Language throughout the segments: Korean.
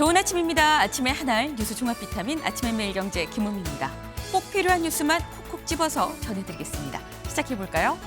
좋은 아침입니다. 아침의 하나를 뉴스 종합 비타민 아침의 매일경제 김우미입니다. 꼭 필요한 뉴스만 콕콕 집어서 전해드리겠습니다. 시작해볼까요?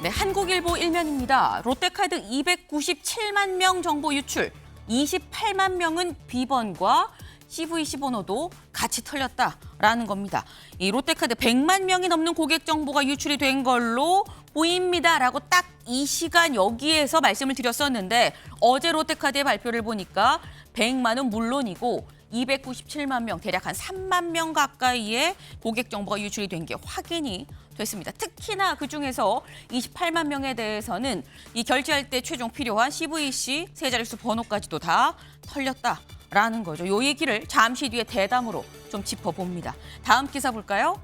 네, 한국일보 일면입니다. 롯데카드 297만 명 정보 유출, 28만 명은 비번과 CVC 번호도 같이 털렸다라는 겁니다. 이 롯데카드 100만 명이 넘는 고객 정보가 유출이 된 걸로 보입니다라고 딱 이 시간 여기에서 말씀을 드렸었는데 어제 롯데카드의 발표를 보니까 100만은 물론이고 297만 명, 대략 한 3만 명 가까이의 고객 정보가 유출이 된 게 확인이 됐습니다. 특히나 그중에서 28만 명에 대해서는 이 결제할 때 최종 필요한 CVC 세 자릿수 번호까지도 다 털렸다라는 거죠. 이 얘기를 잠시 뒤에 대담으로 좀 짚어봅니다. 다음 기사 볼까요?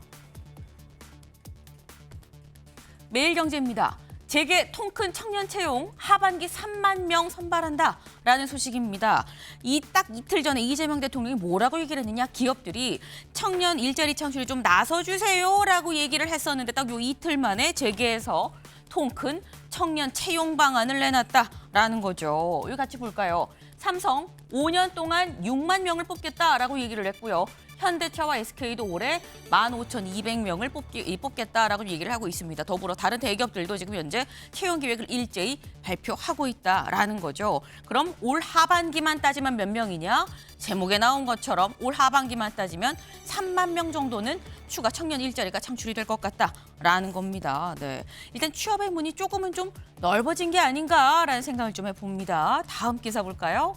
매일경제입니다. 재계 통큰 청년 채용 하반기 3만 명 선발한다라는 소식입니다. 이 딱 이틀 전에 이재명 대통령이 뭐라고 얘기를 했느냐? 기업들이 청년 일자리 창출에 좀 나서주세요라고 얘기를 했었는데 딱 요 이틀 만에 재계에서 통큰 청년 채용 방안을 내놨다라는 거죠. 이거 같이 볼까요? 삼성 5년 동안 6만 명을 뽑겠다라고 얘기를 했고요. 현대차와 SK도 올해 15,200명을 뽑겠다라고 얘기를 하고 있습니다. 더불어 다른 대기업들도 지금 현재 채용 계획을 일제히 발표하고 있다라는 거죠. 그럼 올 하반기만 따지면 몇 명이냐? 제목에 나온 것처럼 올 하반기만 따지면 3만 명 정도는 추가 청년 일자리가 창출이 될 것 같다라는 겁니다. 네, 일단 취업의 문이 조금은 좀 넓어진 게 아닌가라는 생각을 좀 해봅니다. 다음 기사 볼까요?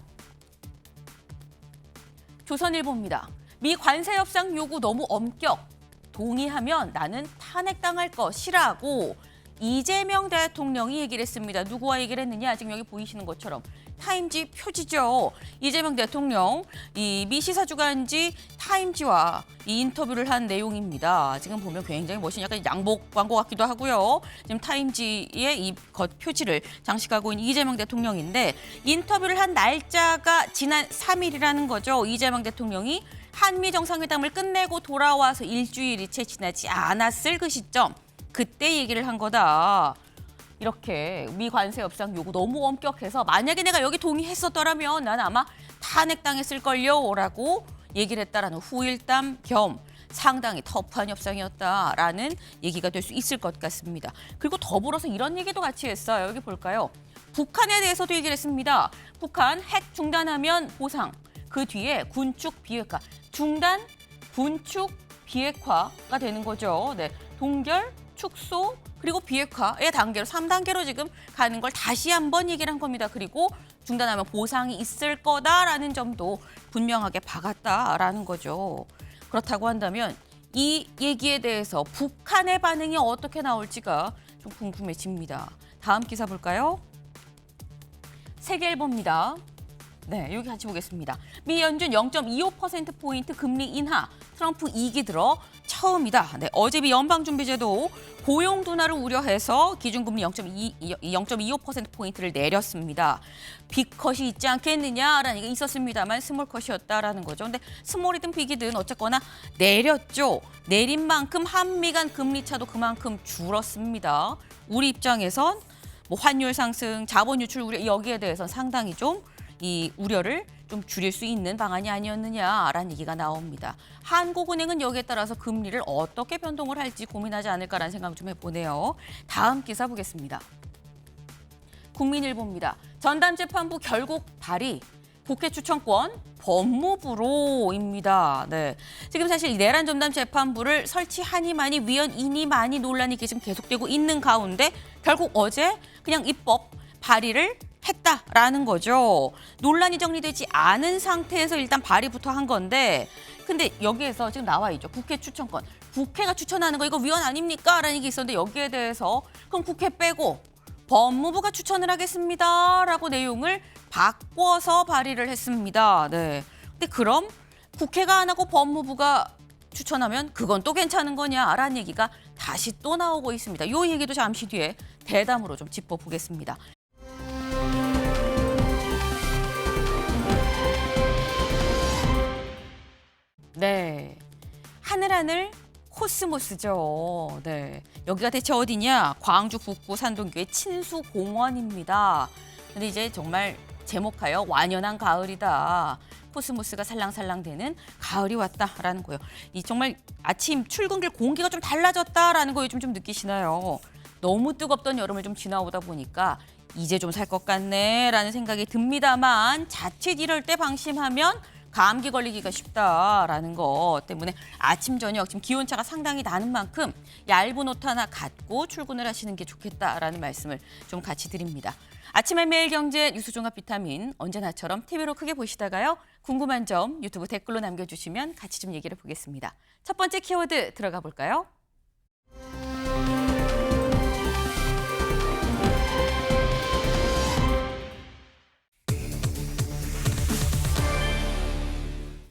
조선일보입니다. 미 관세 협상 요구 너무 엄격. 동의하면 나는 탄핵당할 것이라고 이재명 대통령이 얘기를 했습니다. 누구와 얘기를 했느냐? 지금 여기 보이시는 것처럼 타임지 표지죠. 이재명 대통령 이 미 시사주간지 타임지와 이 인터뷰를 한 내용입니다. 지금 보면 굉장히 멋진 약간 양복 광고 같기도 하고요. 지금 타임지의 이 겉 표지를 장식하고 있는 이재명 대통령인데 인터뷰를 한 날짜가 지난 3일이라는 거죠. 이재명 대통령이 한미 정상회담을 끝내고 돌아와서 일주일이 채 지나지 않았을 그 시점. 그때 얘기를 한 거다. 이렇게 미 관세 협상 요구 너무 엄격해서 만약에 내가 여기 동의했었더라면 나는 아마 탄핵당했을걸요 라고 얘기를 했다라는 후일담 겸 상당히 터프한 협상이었다라는 얘기가 될 수 있을 것 같습니다. 그리고 더불어서 이런 얘기도 같이 했어요. 여기 볼까요? 북한에 대해서도 얘기를 했습니다. 북한 핵 중단하면 보상. 그 뒤에 군축 비핵화. 중단, 군축, 비핵화가 되는 거죠. 네, 동결, 축소, 그리고 비핵화의 단계로 3단계로 지금 가는 걸 다시 한번 얘기를 한 겁니다. 그리고 중단하면 보상이 있을 거다라는 점도 분명하게 박았다라는 거죠. 그렇다고 한다면 이 얘기에 대해서 북한의 반응이 어떻게 나올지가 좀 궁금해집니다. 다음 기사 볼까요? 세계일보입니다. 네, 여기 같이 보겠습니다. 미 연준 0.25%포인트 금리 인하, 트럼프 2기 들어 처음이다. 네, 어제 미 연방준비제도 고용 둔화를 우려해서 기준금리 0.25%포인트를 내렸습니다. 빅컷이 있지 않겠느냐라는 게 있었습니다만 스몰컷이었다라는 거죠. 근데 스몰이든 빅이든 어쨌거나 내렸죠. 내린 만큼 한미 간 금리 차도 그만큼 줄었습니다. 우리 입장에선 뭐 환율 상승, 자본 유출 우려 여기에 대해서는 상당히 좀 이 우려를 좀 줄일 수 있는 방안이 아니었느냐라는 얘기가 나옵니다. 한국은행은 여기에 따라서 금리를 어떻게 변동을 할지 고민하지 않을까라는 생각을 좀 해보네요. 다음 기사 보겠습니다. 국민일보입니다. 전담재판부 결국 발의, 국회 추천권 법무부로입니다. 네, 지금 사실 내란 전담재판부를 설치하니마니 위헌이니마니 논란이 지금 계속되고 있는 가운데 결국 어제 그냥 입법 발의를 했다라는 거죠. 논란이 정리되지 않은 상태에서 일단 발의부터 한 건데 근데 여기에서 지금 나와 있죠. 국회 추천권. 국회가 추천하는 거 이거 위헌 아닙니까? 라는 얘기 있었는데 여기에 대해서 그럼 국회 빼고 법무부가 추천을 하겠습니다. 라고 내용을 바꿔서 발의를 했습니다. 네. 근데 그럼 국회가 안 하고 법무부가 추천하면 그건 또 괜찮은 거냐라는 얘기가 다시 또 나오고 있습니다. 이 얘기도 잠시 뒤에 대담으로 좀 짚어보겠습니다. 네, 하늘하늘 코스모스죠. 네. 여기가 대체 어디냐? 광주 북부 산동교의 친수공원입니다. 근데 이제 정말 제목하여 완연한 가을이다. 코스모스가 살랑살랑대는 가을이 왔다라는 거예요. 이 정말 아침 출근길 공기가 좀 달라졌다라는 거 요즘 좀 느끼시나요? 너무 뜨겁던 여름을 좀 지나오다 보니까 이제 좀 살 것 같네라는 생각이 듭니다만 자칫 이럴 때 방심하면 감기 걸리기가 쉽다라는 거 때문에 아침 저녁 지금 기온차가 상당히 나는 만큼 얇은 옷 하나 갖고 출근을 하시는 게 좋겠다라는 말씀을 좀 같이 드립니다. 아침의 매일경제 뉴스 종합 비타민 언제나처럼 TV로 크게 보시다가요. 궁금한 점 유튜브 댓글로 남겨주시면 같이 좀 얘기를 보겠습니다. 첫 번째 키워드 들어가 볼까요?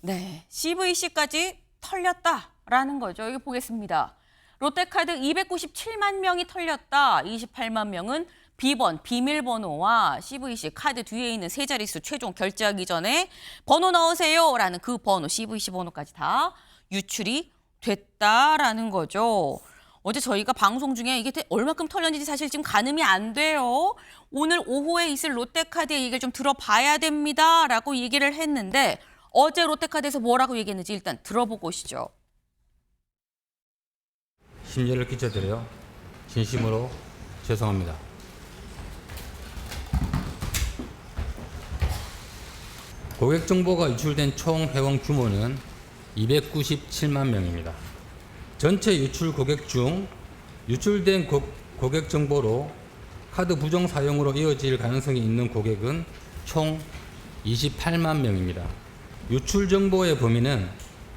네, CVC까지 털렸다라는 거죠. 여기 보겠습니다. 롯데카드 297만 명이 털렸다. 28만 명은 비번, 비밀번호와 CVC 카드 뒤에 있는 세 자릿수 최종 결제하기 전에 번호 넣으세요라는 그 번호, CVC 번호까지 다 유출이 됐다라는 거죠. 어제 저희가 방송 중에 이게 얼마큼 털렸는지 사실 지금 가늠이 안 돼요. 오늘 오후에 있을 롯데카드의 얘기를 좀 들어봐야 됩니다라고 얘기를 했는데 어제 롯데카드에서 뭐라고 얘기했는지 일단 들어보고 오시죠. 심려를 끼쳐드려 진심으로 죄송합니다. 고객 정보가 유출된 총 회원 규모는 297만 명입니다. 전체 유출 고객 중 유출된 고객 정보로 카드 부정 사용으로 이어질 가능성이 있는 고객은 총 28만 명입니다. 유출 정보의 범위는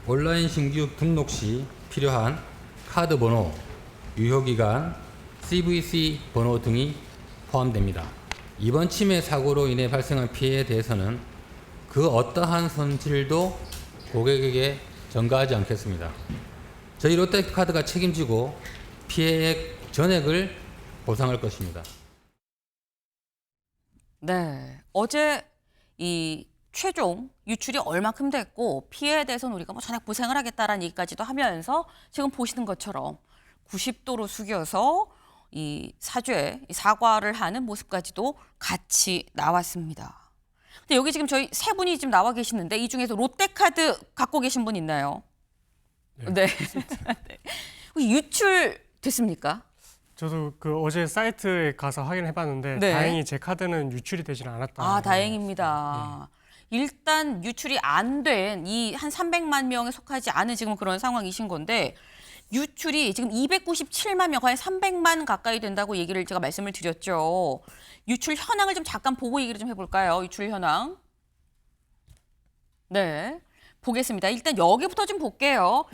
온라인 신규 등록 시 필요한 카드 번호, 유효기간, CVC 번호 등이 포함됩니다. 이번 침해 사고로 인해 발생한 피해에 대해서는 그 어떠한 손실도 고객에게 전가하지 않겠습니다. 저희 롯데카드가 책임지고 피해액 전액을 보상할 것입니다. 네, 어제 이 최종 유출이 얼마큼 됐고 피해에 대해서는 우리가 뭐 전액 보상을 하겠다라는 얘기까지도 하면서 지금 보시는 것처럼 90도로 숙여서 이 사과를 하는 모습까지도 같이 나왔습니다. 근데 여기 지금 저희 세 분이 지금 나와 계시는데 이 중에서 롯데카드 갖고 계신 분 있나요? 네. 네. 혹시 유출 됐습니까? 저도 그 어제 사이트에 가서 확인해봤는데 네. 다행히 제 카드는 유출이 되지는 않았다. 아, 다행입니다. 일단 유출이 안 된 이 한 300만 명에 속하지 않은 지금 그런 상황이신 건데 유출이 지금 297만 명, 거의 300만 가까이 된다고 얘기를 제가 말씀을 드렸죠. 유출 현황을 좀 잠깐 보고 얘기를 좀 해볼까요? 유출 현황. 네, 보겠습니다. 일단 여기부터 좀 볼게요.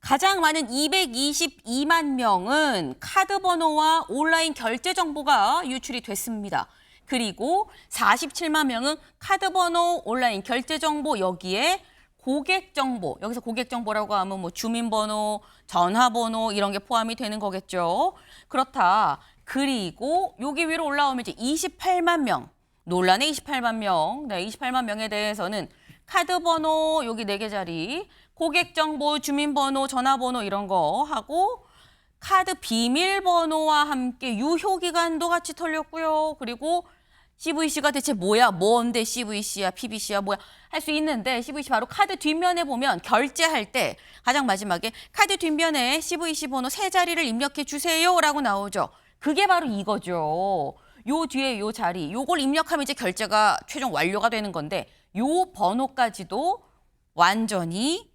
가장 많은 222만 명은 카드 번호와 온라인 결제 정보가 유출이 됐습니다. 그리고 47만 명은 카드 번호, 온라인 결제 정보, 여기에 고객 정보, 여기서 고객 정보라고 하면 뭐 주민번호, 전화번호 이런 게 포함이 되는 거겠죠. 그렇다. 그리고 여기 위로 올라오면 이제 28만 명, 논란의 28만 명, 네, 28만 명에 대해서는 카드 번호 여기 4개 자리, 고객 정보, 주민번호, 전화번호 이런 거 하고 카드 비밀번호와 함께 유효기간도 같이 털렸고요. 그리고 CVC가 대체 뭐야? 뭔데 CVC야, PBC야, 뭐야? 할 수 있는데 CVC 바로 카드 뒷면에 보면 결제할 때 가장 마지막에 카드 뒷면에 CVC 번호 3자리를 입력해 주세요라고 나오죠. 그게 바로 이거죠. 요 뒤에 요 자리, 요걸 입력하면 이제 결제가 최종 완료가 되는 건데 요 번호까지도 완전히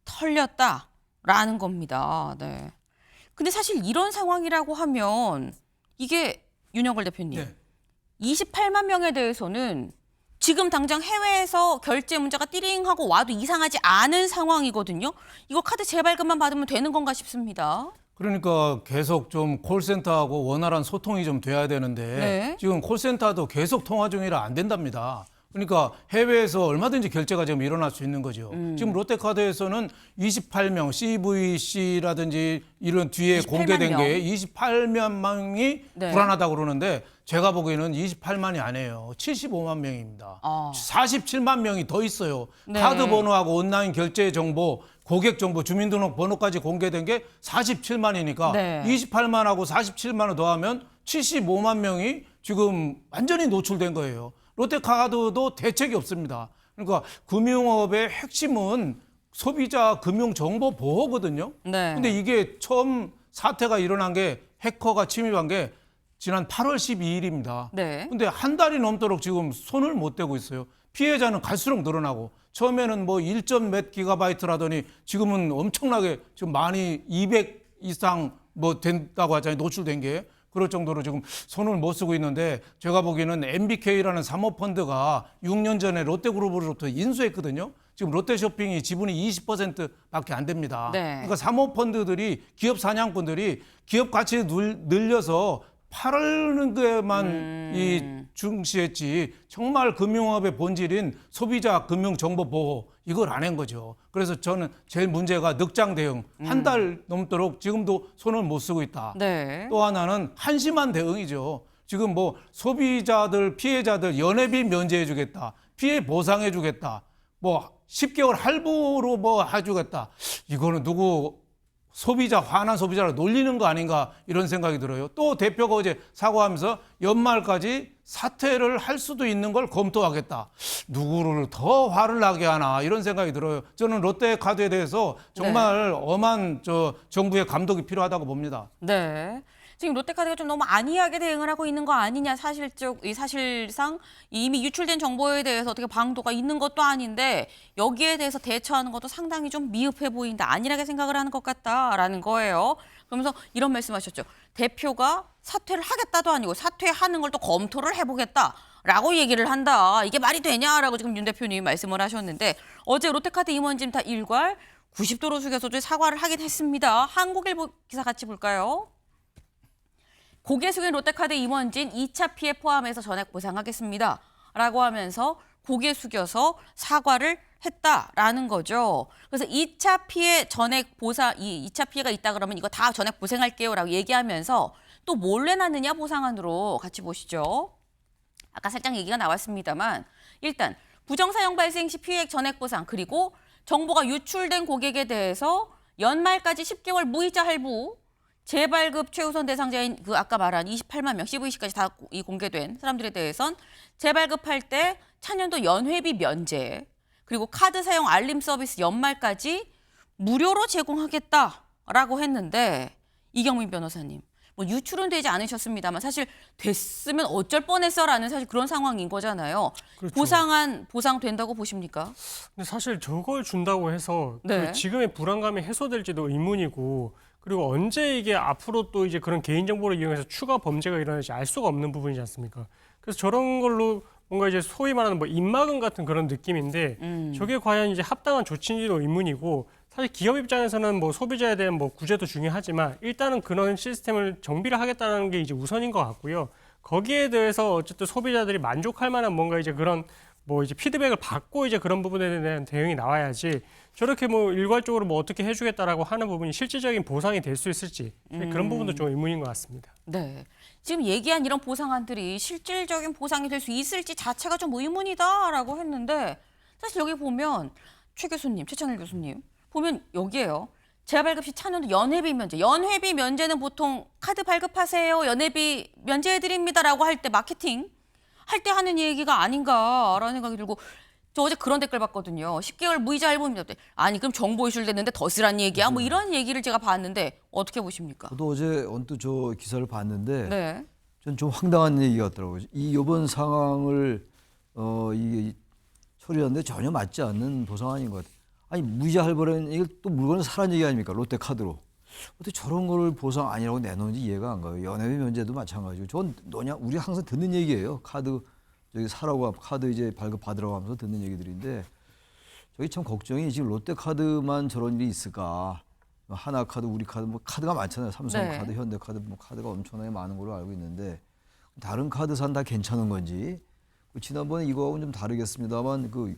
털렸다라는 겁니다. 네. 근데 사실 이런 상황이라고 하면 이게 윤영걸 대표님, 네. 28만 명에 대해서는 지금 당장 해외에서 결제 문자가 띠링하고 와도 이상하지 않은 상황이거든요. 이거 카드 재발급만 받으면 되는 건가 싶습니다. 그러니까 계속 좀 콜센터하고 원활한 소통이 좀 돼야 되는데 네. 지금 콜센터도 계속 통화 중이라 안 된답니다. 그러니까 해외에서 얼마든지 결제가 지금 일어날 수 있는 거죠. 지금 롯데카드에서는 28명 CVC라든지 이런 뒤에 28만 공개된 명. 게 28만 명이 네. 불안하다고 그러는데 제가 보기에는 28만이 아니에요. 75만 명입니다. 47만 명이 더 있어요. 네. 카드 번호하고 온라인 결제 정보, 고객 정보, 주민등록 번호까지 공개된 게 47만이니까 네. 28만하고 47만을 더하면 75만 명이 지금 완전히 노출된 거예요. 롯데카드도 대책이 없습니다. 그러니까 금융업의 핵심은 소비자 금융 정보 보호거든요. 네. 근데 이게 처음 사태가 일어난 게 해커가 침입한 게 지난 8월 12일입니다. 네. 근데 한 달이 넘도록 지금 손을 못 대고 있어요. 피해자는 갈수록 늘어나고 처음에는 뭐 1몇 기가바이트라더니 지금은 엄청나게 지금 많이 200 이상 뭐 된다고 하잖아요. 노출된 게. 그럴 정도로 지금 손을 못 쓰고 있는데 제가 보기에는 MBK라는 사모펀드가 6년 전에 롯데그룹으로부터 인수했거든요. 지금 롯데쇼핑이 지분이 20%밖에 안 됩니다. 네. 그러니까 사모펀드들이 기업 사냥꾼들이 기업 가치를 늘려서 팔는 데만 이 중시했지 정말 금융업의 본질인 소비자 금융 정보 보호 이걸 안 한 거죠. 그래서 저는 제일 문제가 늑장 대응 한 달 넘도록 지금도 손을 못 쓰고 있다. 네. 또 하나는 한심한 대응이죠. 지금 뭐 소비자들 피해자들 연회비 면제해 주겠다. 피해 보상해 주겠다. 뭐 10개월 할부로 뭐 해주겠다. 이거는 누구 소비자, 화난 소비자를 놀리는 거 아닌가 이런 생각이 들어요. 또 대표가 어제 사과하면서 연말까지 사퇴를 할 수도 있는 걸 검토하겠다. 누구를 더 화를 나게 하나 이런 생각이 들어요. 저는 롯데카드에 대해서 정말 엄한 정부의 감독이 필요하다고 봅니다. 네. 지금 롯데카드가 좀 너무 안이하게 대응을 하고 있는 거 아니냐 사실상 이미 유출된 정보에 대해서 어떻게 방도가 있는 것도 아닌데 여기에 대해서 대처하는 것도 상당히 좀 미흡해 보인다. 안일하게 생각을 하는 것 같다라는 거예요. 그러면서 이런 말씀하셨죠. 대표가 사퇴를 하겠다도 아니고 사퇴하는 걸 또 검토를 해보겠다라고 얘기를 한다. 이게 말이 되냐라고 지금 윤 대표님이 말씀을 하셨는데 어제 롯데카드 임원진 다 일괄 90도로 숙여서 사과를 하긴 했습니다. 한국일보 기사 같이 볼까요? 고개 숙인 롯데카드 임원진 2차 피해 포함해서 전액 보상하겠습니다. 라고 하면서 고개 숙여서 사과를 했다라는 거죠. 그래서 2차 피해 전액 보상, 2차 피해가 있다 그러면 이거 다 전액 보상할게요 라고 얘기하면서 또 뭘 내놨느냐 보상안으로 같이 보시죠. 아까 살짝 얘기가 나왔습니다만 일단 부정사용 발생 시 피해액 전액 보상 그리고 정보가 유출된 고객에 대해서 연말까지 10개월 무이자 할부 재발급 최우선 대상자인 그 아까 말한 28만 명 CVC까지 다 공개된 사람들에 대해선 재발급할 때 차년도 연회비 면제 그리고 카드 사용 알림 서비스 연말까지 무료로 제공하겠다라고 했는데 이경민 변호사님 뭐 유출은 되지 않으셨습니다만 사실 됐으면 어쩔 뻔했어라는 사실 그런 상황인 거잖아요. 그렇죠. 보상된다고 보십니까? 근데 사실 저걸 준다고 해서 네. 그 지금의 불안감이 해소될지도 의문이고 그리고 언제 이게 앞으로 또 이제 그런 개인정보를 이용해서 추가 범죄가 일어날지 알 수가 없는 부분이지 않습니까? 그래서 저런 걸로 뭔가 이제 소위 말하는 뭐 입막음 같은 그런 느낌인데 저게 과연 이제 합당한 조치인지도 의문이고 사실 기업 입장에서는 뭐 소비자에 대한 뭐 구제도 중요하지만 일단은 그런 시스템을 정비를 하겠다는 게 이제 우선인 것 같고요. 거기에 대해서 어쨌든 소비자들이 만족할 만한 뭔가 이제 그런 뭐 이제 피드백을 받고 이제 그런 부분에 대한 대응이 나와야지 저렇게 뭐 일괄적으로 뭐 어떻게 해주겠다라고 하는 부분이 실질적인 보상이 될 수 있을지 그런 부분도 좀 의문인 것 같습니다. 네. 지금 얘기한 이런 보상안들이 실질적인 보상이 될 수 있을지 자체가 좀 의문이다라고 했는데 사실 여기 보면 최 교수님, 최찬일 교수님 보면 여기에요. 재발급 시 차년도 연회비 면제. 연회비 면제는 보통 카드 발급하세요. 연회비 면제해드립니다라고 할 때 마케팅 할 때 하는 얘기가 아닌가라는 생각이 들고 저 어제 그런 댓글 봤거든요. 10개월 무이자 할부입니다. 아니 그럼 정보 유출됐는데 더 쓰란 얘기야? 뭐 이런 얘기를 제가 봤는데 어떻게 보십니까? 저도 어제 언뜻 저 기사를 봤는데 네. 전 좀 황당한 얘기 같더라고요. 이번 상황을 이게 처리하는데 전혀 맞지 않는 보상안인 것 같아요. 아니 무이자 할부라는 이게 또 물건을 사라는 얘기 아닙니까? 롯데카드로. 어떻게 저런 걸 보상 아니라고 내놓는지 이해가 안 가요. 연회비 면제도 마찬가지고. 전 너냐 우리 항상 듣는 얘기예요. 카드 저기 사라고 카드 이제 발급 받으라고 하면서 듣는 얘기들인데 저기 참 걱정이 지금 롯데카드만 저런 일이 있을까? 하나카드, 우리카드 뭐 카드가 많잖아요. 삼성카드, 네. 현대카드 뭐 카드가 엄청나게 많은 걸로 알고 있는데 다른 카드사는 다 괜찮은 건지 지난번에 이거하고는 좀 다르겠습니다만 그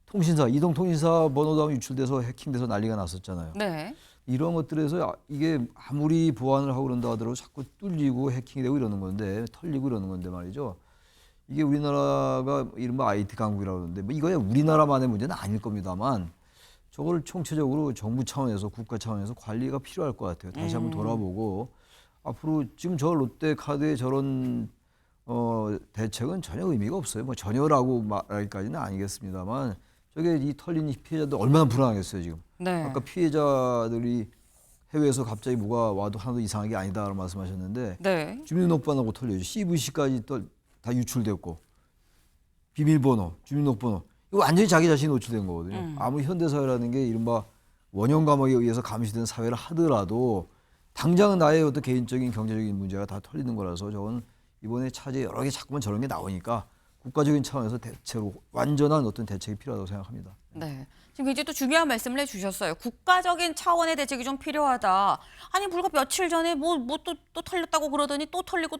통신사 이동통신사 번호당 유출돼서 해킹돼서 난리가 났었잖아요. 네. 이런 것들에서 이게 아무리 보안을 하고 그런다 하더라도 자꾸 뚫리고 해킹이 되고 이러는 건데 털리고 이러는 건데 말이죠. 이게 우리나라가 이른바 IT 강국이라고 그러는데 뭐 이거야 우리나라만의 문제는 아닐 겁니다만 저걸 총체적으로 정부 차원에서 국가 차원에서 관리가 필요할 것 같아요. 다시 한번 돌아보고 앞으로 지금 저 롯데카드의 저런 대책은 전혀 의미가 없어요. 뭐 전혀라고 말하기까지는 아니겠습니다만 저게 이 털린 피해자들 얼마나 불안하겠어요 지금. 네. 아까 피해자들이 해외에서 갑자기 뭐가 와도 하나도 이상한 게 아니다라고 말씀하셨는데 네. 주민등록번호하고 털려요. CVC까지 또 다 유출됐고 비밀번호, 주민등록번호 이거 완전히 자기 자신이 노출된 거거든요. 아무리 현대사회라는 게 이른바 원형 감옥에 의해서 감시된 사회를 하더라도 당장은 나의 어떤 개인적인 경제적인 문제가 다 털리는 거라서 저건 이번에 차제 여러 개 자꾸만 저런 게 나오니까 국가적인 차원에서 대체로 완전한 어떤 대책이 필요하다고 생각합니다. 네. 지금 굉장히 또 중요한 말씀을 해주셨어요. 국가적인 차원의 대책이 좀 필요하다. 아니 불과 며칠 전에 또 털렸다고 그러더니 또 털리고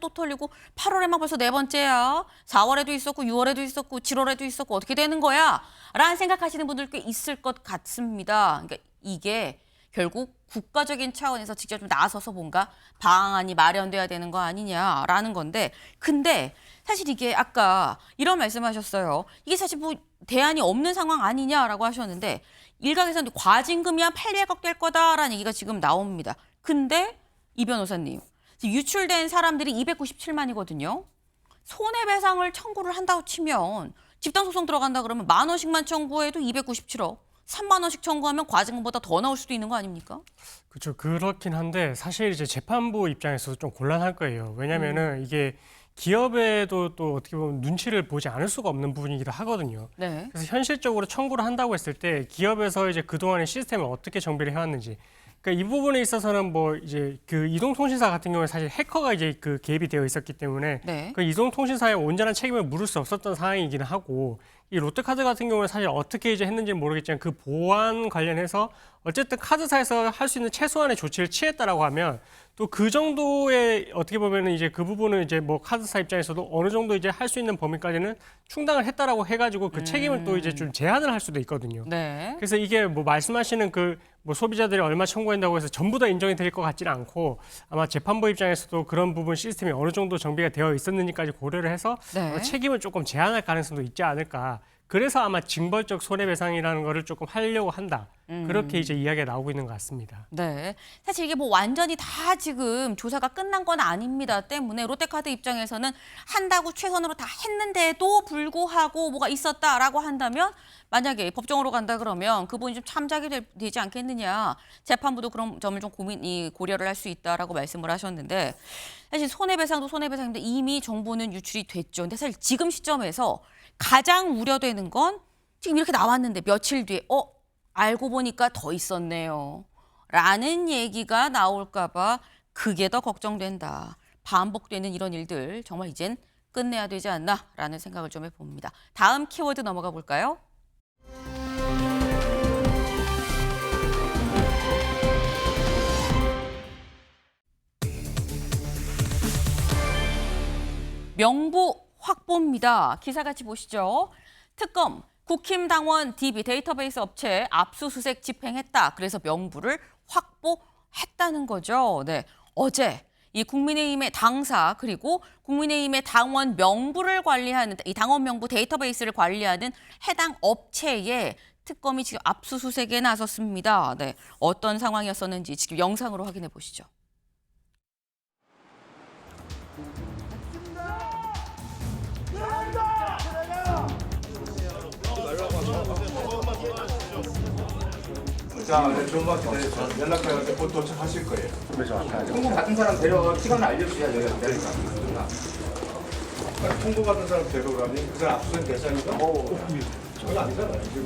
8월에만 벌써 4번째야. 4월에도 있었고 6월에도 있었고 7월에도 있었고 어떻게 되는 거야? 라는 생각하시는 분들 꽤 있을 것 같습니다. 그러니까 이게 결국 국가적인 차원에서 직접 좀 나서서 뭔가 방안이 마련돼야 되는 거 아니냐라는 건데 근데 사실 이게 아까 이런 말씀하셨어요. 이게 사실 뭐 대안이 없는 상황 아니냐라고 하셨는데 일각에서는 과징금이 한 800억 될 거다라는 얘기가 지금 나옵니다. 근데 이 변호사님 지금 유출된 사람들이 297만이거든요. 손해배상을 청구를 한다고 치면 집단소송 들어간다 그러면 10,000원씩만 청구해도 297억. 3만 원씩 청구하면 과징금보다 더 나올 수도 있는 거 아닙니까? 그렇죠. 그렇긴 한데 사실 이제 재판부 입장에서도 좀 곤란할 거예요. 왜냐면은 이게 기업에도 또 어떻게 보면 눈치를 보지 않을 수가 없는 부분이기도 하거든요. 네. 그래서 현실적으로 청구를 한다고 했을 때 기업에서 이제 그동안의 시스템을 어떻게 정비를 해왔는지 그러니까 이 부분에 있어서는 뭐 이제 그 이동통신사 같은 경우에 사실 해커가 이제 그 개입이 되어 있었기 때문에 네. 그 이동통신사의 온전한 책임을 물을 수 없었던 상황이기는 하고 이 롯데카드 같은 경우는 사실 어떻게 이제 했는지는 모르겠지만 그 보안 관련해서 어쨌든 카드사에서 할 수 있는 최소한의 조치를 취했다라고 하면 또 그 정도의 어떻게 보면은 이제 그 부분은 이제 뭐 카드사 입장에서도 어느 정도 이제 할 수 있는 범위까지는 충당을 했다라고 해가지고 그 책임을 또 이제 좀 제한을 할 수도 있거든요. 네. 그래서 이게 뭐 말씀하시는 그 뭐 소비자들이 얼마 청구한다고 해서 전부 다 인정이 될 것 같지는 않고 아마 재판부 입장에서도 그런 부분 시스템이 어느 정도 정비가 되어 있었는지까지 고려를 해서 네. 책임을 조금 제한할 가능성도 있지 않을까. 그래서 아마 징벌적 손해배상이라는 거를 조금 하려고 한다. 그렇게 이제 이야기가 나오고 있는 것 같습니다. 네. 사실 이게 뭐 완전히 다 지금 조사가 끝난 건 아닙니다. 때문에 롯데카드 입장에서는 한다고 최선으로 다 했는데도 불구하고 뭐가 있었다라고 한다면 만약에 법정으로 간다 그러면 그 부분이 좀 참작이 되지 않겠느냐. 재판부도 그런 점을 좀 고려를 할 수 있다라고 말씀을 하셨는데 사실 손해배상도 손해배상인데 이미 정보는 유출이 됐죠. 근데 사실 지금 시점에서 가장 우려되는 건 지금 이렇게 나왔는데 며칠 뒤에 알고 보니까 더 있었네요. 라는 얘기가 나올까 봐 그게 더 걱정된다. 반복되는 이런 일들 정말 이젠 끝내야 되지 않나라는 생각을 좀 해봅니다. 다음 키워드 넘어가 볼까요? 명부 확보입니다. 기사 같이 보시죠. 특검, 국힘당원 DB 데이터베이스 업체에 압수수색 집행했다. 그래서 명부를 확보했다는 거죠. 네, 어제 이 국민의힘의 당사 그리고 국민의힘의 당원 명부를 관리하는 이 당원 명부 데이터베이스를 관리하는 해당 업체에 특검이 지금 압수수색에 나섰습니다. 네, 어떤 상황이었었는지 지금 영상으로 확인해 보시죠. 자, 조금만 기다려주세요. 연락하는데 곧 도착하실 거예요. 통보 받은 사람 데려가 시간을 알려주셔야 저희가 기다리니까. 통보 받은 사람 데려가니 그 사람 압수수색 대상이가? 전혀 아니잖아요. 지금.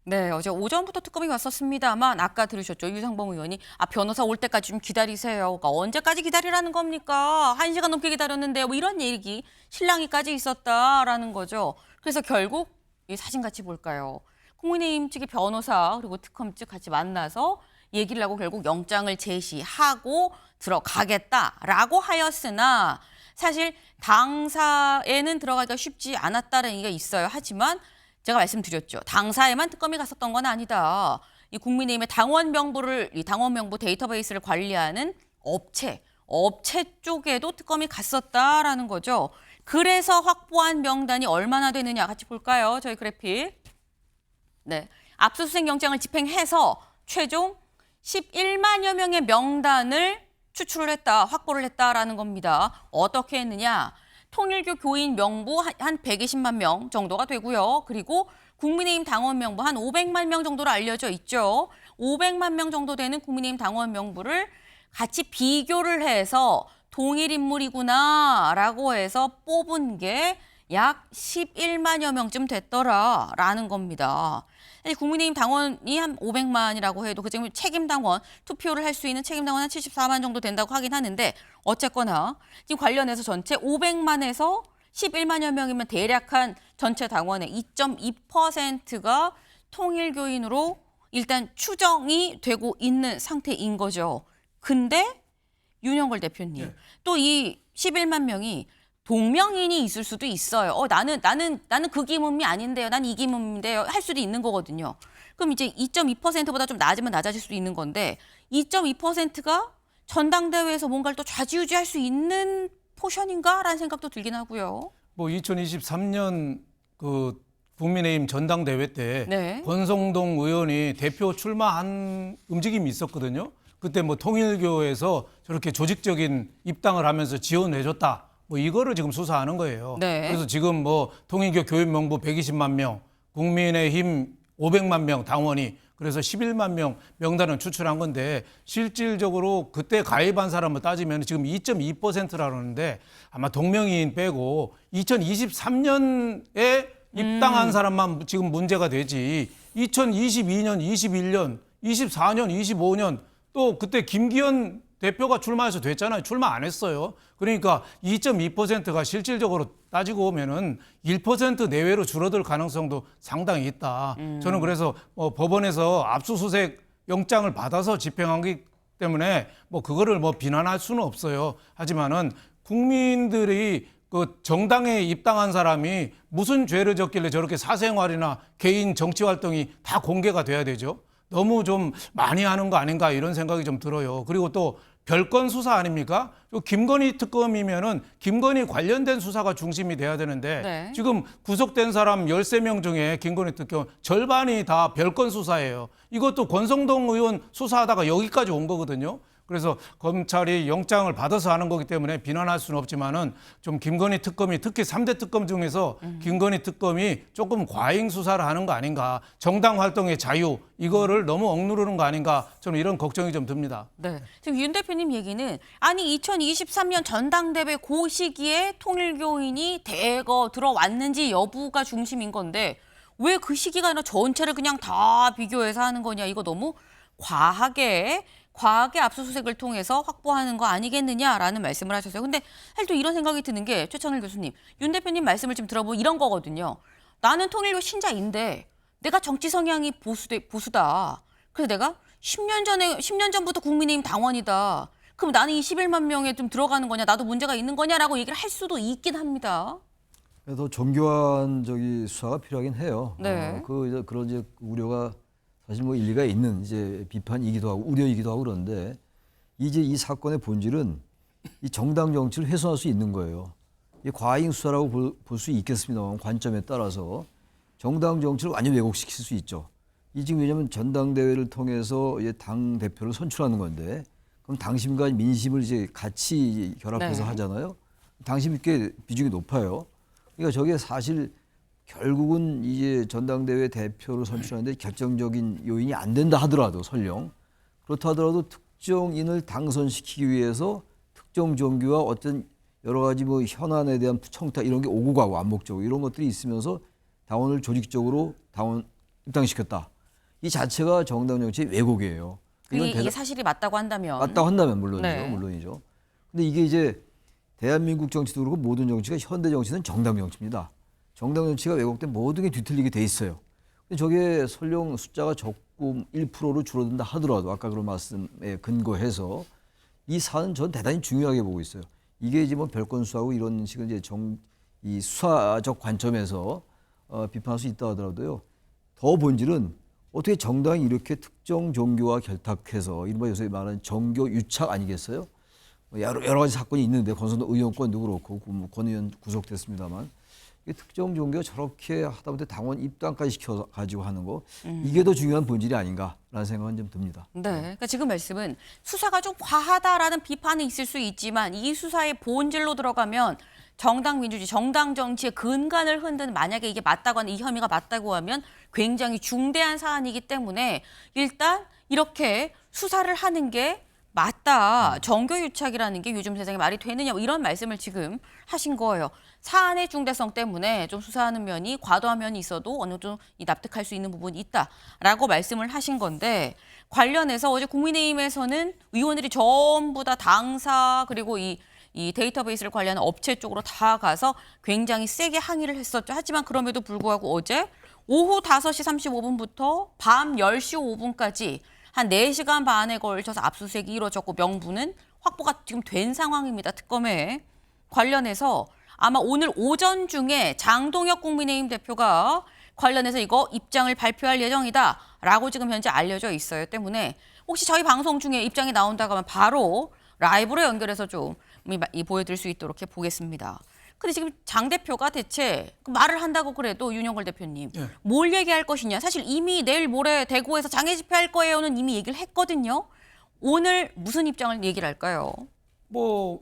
네, 어제 오전부터 특검이 왔었습니다만 아까 들으셨죠? 유상봉 의원이 변호사 올 때까지 좀 기다리세요. 그러니까 언제까지 기다리라는 겁니까? 1시간 넘게 기다렸는데 뭐 이런 얘기 실랑이까지 있었다라는 거죠. 그래서 결국 이 사진 같이 볼까요? 국민의힘 측의 변호사 그리고 특검 측 같이 만나서 얘기를 하고 결국 영장을 제시하고 들어가겠다라고 하였으나 사실 당사에는 들어가기가 쉽지 않았다는 얘기가 있어요. 하지만 제가 말씀드렸죠. 당사에만 특검이 갔었던 건 아니다. 이 국민의힘의 당원 명부 데이터베이스를 관리하는 업체 쪽에도 특검이 갔었다라는 거죠. 그래서 확보한 명단이 얼마나 되느냐 같이 볼까요? 저희 그래픽. 네, 압수수색 영장을 집행해서 최종 11만여 명의 명단을 추출을 했다, 확보를 했다라는 겁니다. 어떻게 했느냐? 통일교 교인 명부 한 120만 명 정도가 되고요. 그리고 국민의힘 당원 명부 한 500만 명 정도로 알려져 있죠. 500만 명 정도 되는 국민의힘 당원 명부를 같이 비교를 해서 동일 인물이구나라고 해서 뽑은 게 약 11만여 명쯤 됐더라라는 겁니다. 국민의힘 당원이 한 500만이라고 해도 그중에 책임 당원, 투표를 할 수 있는 책임 당원 한 74만 정도 된다고 하긴 하는데 어쨌거나 지금 관련해서 전체 500만에서 11만여 명이면 대략 한 전체 당원의 2.2%가 통일교인으로 일단 추정이 되고 있는 상태인 거죠. 근데 윤영걸 대표님, 또 이 11만 명이 동명인이 있을 수도 있어요. 나는 그 기문이 아닌데요. 난 이 기문인데요. 할 수도 있는 거거든요. 그럼 이제 2.2%보다 좀 낮으면 낮아질 수도 있는 건데 2.2%가 전당대회에서 뭔가를 또 좌지우지할 수 있는 포션인가라는 생각도 들긴 하고요. 뭐 2023년 그 국민의힘 전당대회 때 네. 권성동 의원이 대표 출마한 움직임이 있었거든요. 그때 뭐 통일교에서 저렇게 조직적인 입당을 하면서 지원해줬다. 뭐 이거를 지금 수사하는 거예요. 네. 그래서 지금 뭐 통일교 교인 명부 120만 명, 국민의힘 500만 명 당원이 그래서 11만 명 명단을 추출한 건데 실질적으로 그때 가입한 사람을 따지면 지금 2.2%라는데 아마 동명이인 빼고 2023년에 입당한 사람만 지금 문제가 되지 2022년, 21년, 24년, 25년 또 그때 김기현 대표가 출마해서 됐잖아요. 출마 안 했어요. 그러니까 2.2%가 실질적으로 따지고 보면은 1% 내외로 줄어들 가능성도 상당히 있다. 저는 그래서 법원에서 압수수색 영장을 받아서 집행한 거기 때문에 뭐 그거를 뭐 비난할 수는 없어요. 하지만은 국민들이 그 정당에 입당한 사람이 무슨 죄를 졌길래 저렇게 사생활이나 개인 정치 활동이 다 공개가 돼야 되죠. 너무 좀 많이 하는 거 아닌가 이런 생각이 좀 들어요. 그리고 또 별건 수사 아닙니까? 김건희 특검이면은 김건희 관련된 수사가 중심이 돼야 되는데 네. 지금 구속된 사람 13명 중에 김건희 특검 절반이 다 별건 수사예요. 이것도 권성동 의원 수사하다가 여기까지 온 거거든요. 그래서 검찰이 영장을 받아서 하는 거기 때문에 비난할 수는 없지만은 좀 김건희 특검이 특히 3대 특검 중에서 김건희 특검이 조금 과잉 수사를 하는 거 아닌가. 정당 활동의 자유 이거를 너무 억누르는 거 아닌가. 저는 이런 걱정이 좀 듭니다. 네. 지금 윤 대표님 얘기는 아니 2023년 전당대회 그 시기에 통일교인이 대거 들어왔는지 여부가 중심인 건데 왜 그 시기가 아니라 전체를 그냥 다 비교해서 하는 거냐. 이거 너무 과하게 압수수색을 통해서 확보하는 거 아니겠느냐라는 말씀을 하셨어요. 근데 사실 또 이런 생각이 드는 게 최천일 교수님, 윤 대표님 말씀을 지금 들어보면 이런 거거든요. 나는 통일교 신자인데 내가 정치 성향이 보수다. 그래서 내가 10년 전부터 국민의힘 당원이다. 그럼 나는 이 11만 명에 좀 들어가는 거냐, 나도 문제가 있는 거냐라고 얘기를 할 수도 있긴 합니다. 더 정교한 수사가 필요하긴 해요. 네. 그런 이제 우려가 사실 뭐 일리가 있는 이제 비판이기도 하고 우려이기도 하고 그런데 이제 이 사건의 본질은 이 정당 정치를 훼손할 수 있는 거예요. 이 과잉 수사라고 볼 수 있겠습니다만 관점에 따라서 정당 정치를 완전 왜곡시킬 수 있죠. 이 지금 왜냐하면 전당대회를 통해서 당 대표를 선출하는 건데 그럼 당심과 민심을 이제 같이 결합해서 네. 하잖아요. 당심이 꽤 비중이 높아요. 그러니까 저게 사실 결국은 이제 전당대회 대표를 선출하는데 결정적인 요인이 안 된다 하더라도 설령 그렇다 하더라도 특정인을 당선시키기 위해서 특정 종교와 어떤 여러 가지 뭐 현안에 대한 청탁 이런 게 오고 가고 암묵적으로 이런 것들이 있으면서 당원을 조직적으로 당원 입당시켰다. 이 자체가 정당 정치의 왜곡이에요. 이건 이게 사실이 맞다고 한다면. 맞다고 한다면 물론이죠. 네. 물론이죠. 근데 이게 이제 대한민국 정치도 그렇고 모든 정치가 현대 정치는 정당 정치입니다. 정당 정치가 왜곡된 모든 게 뒤틀리게 돼 있어요. 근데 저게 설령 숫자가 적고 1%로 줄어든다 하더라도 아까 그런 말씀에 근거해서 이 사안은 전 대단히 중요하게 보고 있어요. 이게 이제 뭐 별건 수하고 이런 식은 이제 이 수사적 관점에서 비판할 수 있다 하더라도요. 더 본질은 어떻게 정당이 이렇게 특정 종교와 결탁해서 이른바 요새 말하는 정교 유착 아니겠어요? 여러 가지 사건이 있는데 권선동 의원권도 그렇고 권 의원 구속됐습니다만 이게 특정 종교가 저렇게 하다못해 당원 입당까지 시켜가지고 하는 거 이게 더 중요한 본질이 아닌가라는 생각은 좀 듭니다. 네, 그러니까 지금 말씀은 수사가 좀 과하다라는 비판이 있을 수 있지만 이 수사의 본질로 들어가면 정당 민주주의, 정당 정치의 근간을 흔드는 만약에 이게 맞다고 하는 이 혐의가 맞다고 하면 굉장히 중대한 사안이기 때문에 일단 이렇게 수사를 하는 게 맞다. 정교유착이라는 게 요즘 세상에 말이 되느냐 뭐 이런 말씀을 지금 하신 거예요. 사안의 중대성 때문에 좀 수사하는 면이 과도한 면이 있어도 어느 정도 납득할 수 있는 부분이 있다라고 말씀을 하신 건데 관련해서 어제 국민의힘에서는 의원들이 전부 다 당사 그리고 이 데이터베이스를 관리하는 업체 쪽으로 다 가서 굉장히 세게 항의를 했었죠. 하지만 그럼에도 불구하고 어제 오후 5시 35분부터 밤 10시 5분까지 한 4시간 반에 걸쳐서 압수수색이 이루어졌고 명분은 확보가 지금 된 상황입니다. 특검에 관련해서 아마 오늘 오전 중에 장동혁 국민의힘 대표가 관련해서 이거 입장을 발표할 예정이다라고 지금 현재 알려져 있어요. 때문에 혹시 저희 방송 중에 입장이 나온다고 하면 바로 라이브로 연결해서 좀 보여드릴 수 있도록 해보겠습니다. 근데 지금 장 대표가 대체 말을 한다고 그래도 윤영걸 대표님 뭘 얘기할 것이냐. 사실 이미 내일 모레 대구에서 장애 집회할 거예요는 이미 얘기를 했거든요. 오늘 무슨 입장을 얘기를 할까요? 뭐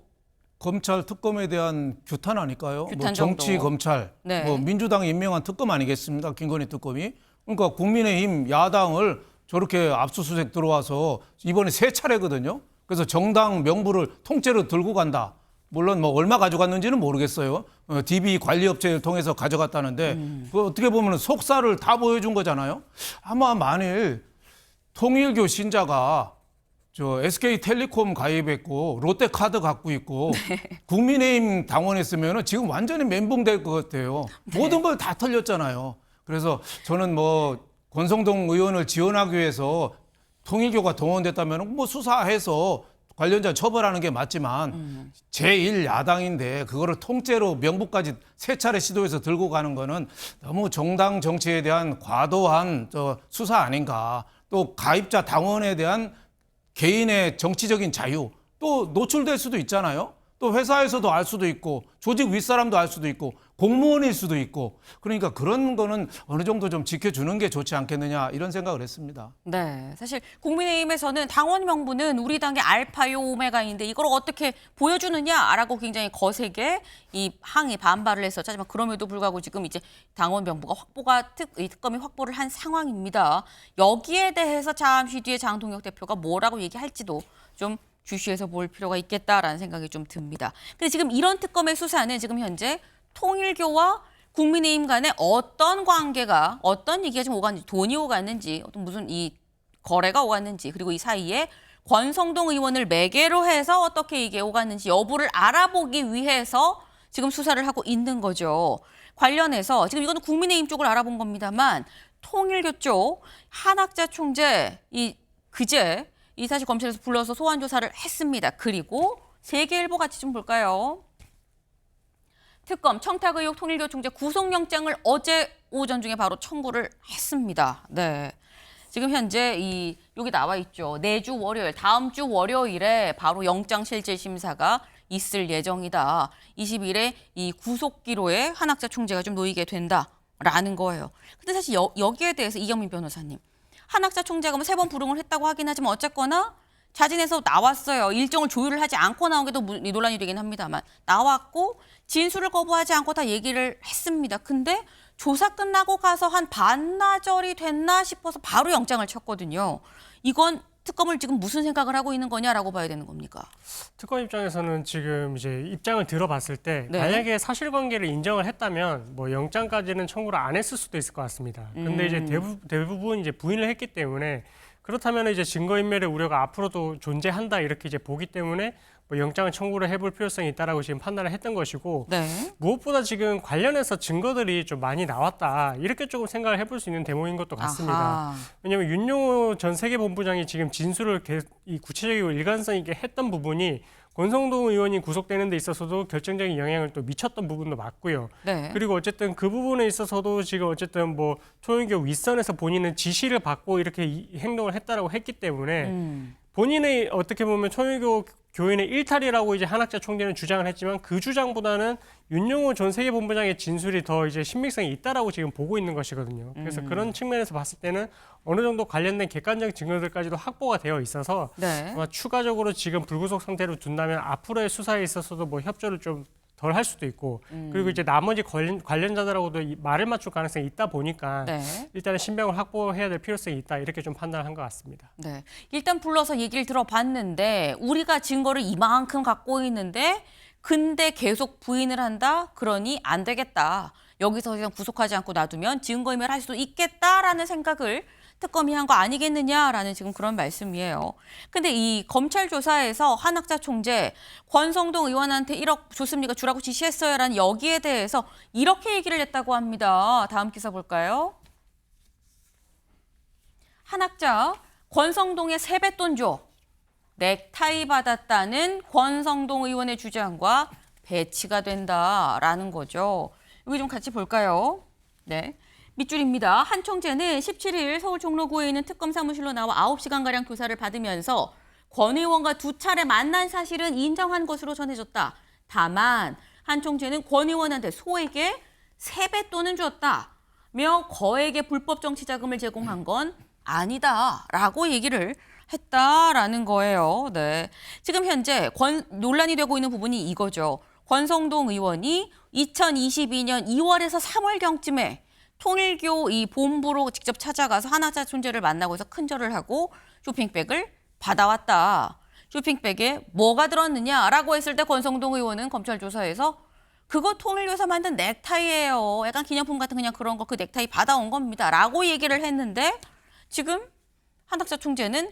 검찰 특검에 대한 규탄 아닐까요? 규탄 뭐 정치 정도. 검찰, 네. 뭐 민주당이 임명한 특검 아니겠습니까? 김건희 특검이. 그러니까 국민의힘 야당을 저렇게 압수수색 들어와서 이번에 3차례거든요. 그래서 정당 명부를 통째로 들고 간다. 물론 뭐 얼마 가져갔는지는 모르겠어요. DB 관리업체를 통해서 가져갔다는데 그 어떻게 보면 속살을 다 보여준 거잖아요. 아마 만일 통일교 신자가 저 SK텔레콤 가입했고 롯데카드 갖고 있고 국민의힘 당원했으면 지금 완전히 멘붕될 것 같아요. 모든 걸 다 털렸잖아요. 그래서 저는 뭐 권성동 의원을 지원하기 위해서 통일교가 동원됐다면 뭐 수사해서 관련자 처벌하는 게 맞지만 제1야당인데 그거를 통째로 명부까지 3차례 시도해서 들고 가는 거는 너무 정당 정치에 대한 과도한 수사 아닌가. 또 가입자 당원에 대한 개인의 정치적인 자유 또 노출될 수도 있잖아요. 또 회사에서도 알 수도 있고 조직 윗사람도 알 수도 있고 공무원일 수도 있고 그러니까 그런 거는 어느 정도 좀 지켜주는 게 좋지 않겠느냐 이런 생각을 했습니다. 네, 사실 국민의힘에서는 당원 명부는 우리 당의 알파요 오메가인데 이걸 어떻게 보여주느냐라고 굉장히 거세게 이 항의 반발을 했었죠. 하지만 그럼에도 불구하고 지금 이제 당원 명부가 이 특검이 확보를 한 상황입니다. 여기에 대해서 잠시 뒤에 장동혁 대표가 뭐라고 얘기할지도 좀 주시해서 볼 필요가 있겠다라는 생각이 좀 듭니다. 근데 지금 이런 특검의 수사는 지금 현재 통일교와 국민의힘 간에 어떤 관계가, 어떤 얘기가 지금 오갔는지, 돈이 오갔는지, 어떤 무슨 이 거래가 오갔는지, 그리고 이 사이에 권성동 의원을 매개로 해서 어떻게 이게 오갔는지 여부를 알아보기 위해서 지금 수사를 하고 있는 거죠. 관련해서 지금 이거는 국민의힘 쪽을 알아본 겁니다만 통일교 쪽 한학자 총재 그제 사실 검찰에서 불러서 소환 조사를 했습니다. 그리고 세계일보 같이 좀 볼까요? 특검 청탁 의혹 통일교 총재 구속영장을 어제 오전 중에 바로 청구를 했습니다. 네. 지금 현재 여기 나와 있죠. 내주 월요일, 다음 주 월요일에 바로 영장 실질 심사가 있을 예정이다. 20일에 이 구속기로에 한학자 총재가 좀 놓이게 된다라는 거예요. 근데 사실 여기에 대해서 이경민 변호사님, 한학자 총재가 뭐 3번 불응을 했다고 하긴 하지만 어쨌거나 자진해서 나왔어요. 일정을 조율을 하지 않고 나온 게 더 논란이 되긴 합니다만 나왔고 진술을 거부하지 않고 다 얘기를 했습니다. 근데 조사 끝나고 가서 한 반나절이 됐나 싶어서 바로 영장을 쳤거든요. 이건 특검을 지금 무슨 생각을 하고 있는 거냐라고 봐야 되는 겁니까? 특검 입장에서는 지금 이제 입장을 들어봤을 때 네. 만약에 사실관계를 인정을 했다면 뭐 영장까지는 청구를 안 했을 수도 있을 것 같습니다. 근데 이제 대부분 이제 부인을 했기 때문에 그렇다면 이제 증거인멸의 우려가 앞으로도 존재한다 이렇게 이제 보기 때문에 뭐 영장을 청구를 해볼 필요성이 있다라고 지금 판단을 했던 것이고 네. 무엇보다 지금 관련해서 증거들이 좀 많이 나왔다 이렇게 조금 생각을 해볼 수 있는 대목인 것도 같습니다. 아하. 왜냐하면 윤용호 전 세계본부장이 지금 진술을 이 구체적이고 일관성 있게 했던 부분이 권성동 의원이 구속되는 데 있어서도 결정적인 영향을 또 미쳤던 부분도 맞고요. 네. 그리고 어쨌든 그 부분에 있어서도 지금 어쨌든 뭐 초영교 윗선에서 본인은 지시를 받고 이렇게 행동을 했다라고 했기 때문에 본인의 어떻게 보면 초영교 교인의 일탈이라고 이제 한학자 총재는 주장을 했지만 그 주장보다는 윤용호 전 세계본부장의 진술이 더 이제 신빙성이 있다라고 지금 보고 있는 것이거든요. 그래서 그런 측면에서 봤을 때는 어느 정도 관련된 객관적 증거들까지도 확보가 되어 있어서 네. 아마 추가적으로 지금 불구속 상태로 둔다면 앞으로의 수사에 있어서도 뭐 협조를 좀 덜 할 수도 있고 그리고 이제 나머지 관련자들하고도 말을 맞출 가능성이 있다 보니까 네. 일단은 신병을 확보해야 될 필요성이 있다 이렇게 좀 판단을 한 것 같습니다. 네. 일단 불러서 얘기를 들어봤는데 우리가 증거를 이만큼 갖고 있는데 근데 계속 부인을 한다? 그러니 안 되겠다. 여기서 그냥 구속하지 않고 놔두면 증거인멸할 수도 있겠다라는 생각을 특검이 한 거 아니겠느냐라는 지금 그런 말씀이에요. 근데 이 검찰 조사에서 한학자 총재 권성동 의원한테 1억 줬습니까? 주라고 지시했어요라는 여기에 대해서 이렇게 얘기를 했다고 합니다. 다음 기사 볼까요? 한학자 권성동의 세뱃돈 줘. 넥타이 받았다는 권성동 의원의 주장과 배치가 된다라는 거죠. 여기 좀 같이 볼까요? 네. 밑줄입니다. 한 총재는 17일 서울 종로구에 있는 특검 사무실로 나와 9시간가량 조사를 받으면서 권 의원과 2차례 만난 사실은 인정한 것으로 전해졌다. 다만 한 총재는 권 의원한테 소에게 세뱃돈은 줬다며 거에게 불법 정치 자금을 제공한 건 아니다라고 얘기를 했다라는 거예요. 네. 지금 현재 논란이 되고 있는 부분이 이거죠. 권성동 의원이 2022년 2월에서 3월경쯤에 통일교 이 본부로 직접 찾아가서 한학자 총재를 만나고 해서 큰절을 하고 쇼핑백을 받아왔다. 쇼핑백에 뭐가 들었느냐라고 했을 때 권성동 의원은 검찰 조사에서 그거 통일교에서 만든 넥타이예요. 약간 기념품 같은 그냥 그런 거 그 넥타이 받아온 겁니다. 라고 얘기를 했는데 지금 한학자 총재는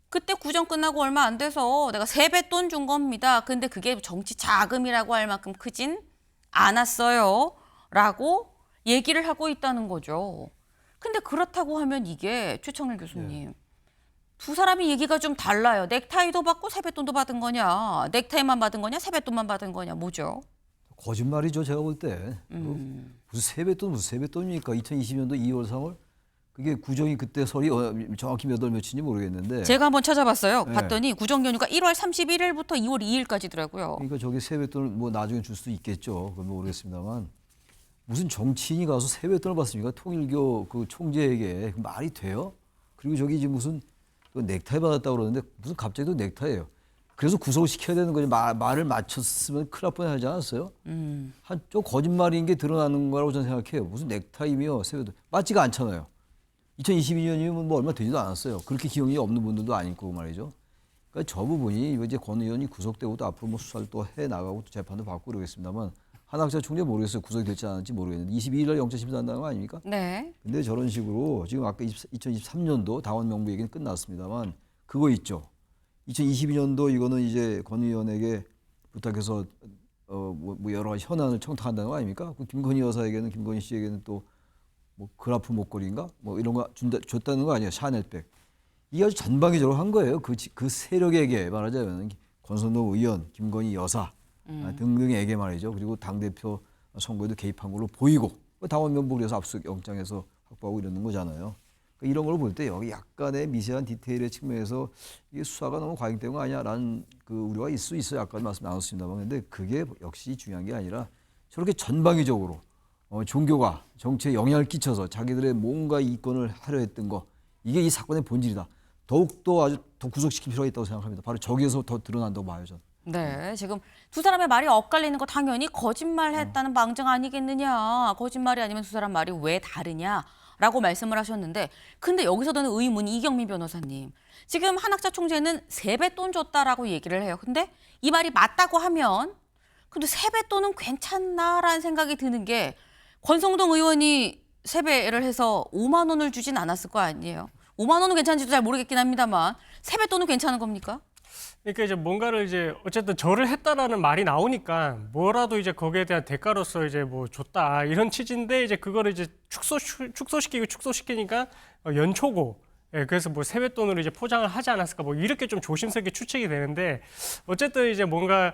그때 구정 끝나고 얼마 안 돼서 내가 세뱃돈 준 겁니다. 근데 그게 정치 자금이라고 할 만큼 크진 않았어요. 라고 얘기를 하고 있다는 거죠. 근데 그렇다고 하면 이게 최청일 교수님, 두 사람이 얘기가 좀 달라요. 넥타이도 받고 세뱃돈도 받은 거냐, 넥타이만 받은 거냐, 세뱃돈만 받은 거냐, 뭐죠? 거짓말이죠, 제가 볼 때. 무슨 세뱃돈입니까? 2020년도 2월, 3월? 그게 구정이 그때 설이 정확히 몇 월 며칠인지 모르겠는데. 제가 한번 찾아봤어요. 네. 봤더니 구정 연휴가 1월 31일부터 2월 2일까지더라고요. 그러니까 저기 세뱃돈을 뭐 나중에 줄 수도 있겠죠. 그건 모르겠습니다만. 무슨 정치인이 가서 세뱃돈을 받습니까? 통일교 그 총재에게 그 말이 돼요? 그리고 저기 지금 무슨 또 넥타이 받았다고 그러는데 무슨 갑자기 또 넥타이예요. 그래서 구속을 시켜야 되는 거지. 말을 맞췄으면 큰일 날 뻔하지 않았어요? 한쪽 거짓말인 게 드러나는 거라고 저는 생각해요. 무슨 넥타이며 세뱃돈 맞지가 않잖아요. 2022년이면 뭐 얼마 되지도 않았어요. 그렇게 기억이 없는 분들도 아니고 말이죠. 그러니까 저 부분이 이제 권 의원이 구속되고도 앞으로 뭐 수사를 또 해 나가고 또 재판도 받고 그러겠습니다만 한학자 총재 모르겠어요. 구속이 될지 않을지 모르겠는데 22일 날 영장 심사한다는 거 아닙니까? 네. 근데 저런 식으로 지금 아까 2023년도 당원 명부 얘기는 끝났습니다만 그거 있죠. 2022년도 이거는 이제 권 의원에게 부탁해서 뭐 여러 가지 현안을 청탁한다는 거 아닙니까? 그 김건희 여사에게는 김건희 씨에게는 또 뭐 그라프 목걸이인가 뭐 이런 거 줬다는 거 아니에요? 샤넬백. 이게 아주 전방위적으로 한 거예요. 그 세력에게 말하자면 권성동 의원, 김건희 여사 등등에게 말이죠. 그리고 당대표 선거에도 개입한 걸로 보이고 당원 명부 그래서 압수수색 영장에서 확보하고 이러는 거잖아요. 그러니까 이런 걸 볼 때 여기 약간의 미세한 디테일의 측면에서 이게 수사가 너무 과잉된 거 아니야라는 그 우려가 있을 수 있어요. 아까 말씀 나눴습니다만 근데 그게 역시 중요한 게 아니라 저렇게 전방위적으로 종교가 정치에 영향을 끼쳐서 자기들의 뭔가 이권을 하려 했던 거 이게 이 사건의 본질이다. 더욱더 아주 더 구속시킬 필요가 있다고 생각합니다. 바로 저기에서 더 드러난다고 봐요, 저는. 네, 지금 두 사람의 말이 엇갈리는 거 당연히 거짓말했다는 방증 아니겠느냐. 거짓말이 아니면 두 사람 말이 왜 다르냐. 라고 말씀을 하셨는데 근데 여기서 드는 의문이 이경민 변호사님. 지금 한학자 총재는 세뱃돈 줬다라고 얘기를 해요. 근데 이 말이 맞다고 하면 근데 세뱃돈은 괜찮나라는 생각이 드는 게 권성동 의원이 세배를 해서 5만 원을 주진 않았을 거 아니에요. 5만 원은 괜찮은지도 잘 모르겠긴 합니다만 세뱃돈은 괜찮은 겁니까? 그러니까 이제 뭔가를 이제 어쨌든 절을 했다라는 말이 나오니까 뭐라도 이제 거기에 대한 대가로서 이제 뭐 줬다 이런 취지인데 이제 그거를 이제 축소시키니까 연초고 예, 그래서 뭐 세뱃돈으로 이제 포장을 하지 않았을까 뭐 이렇게 좀 조심스럽게 추측이 되는데 어쨌든 이제 뭔가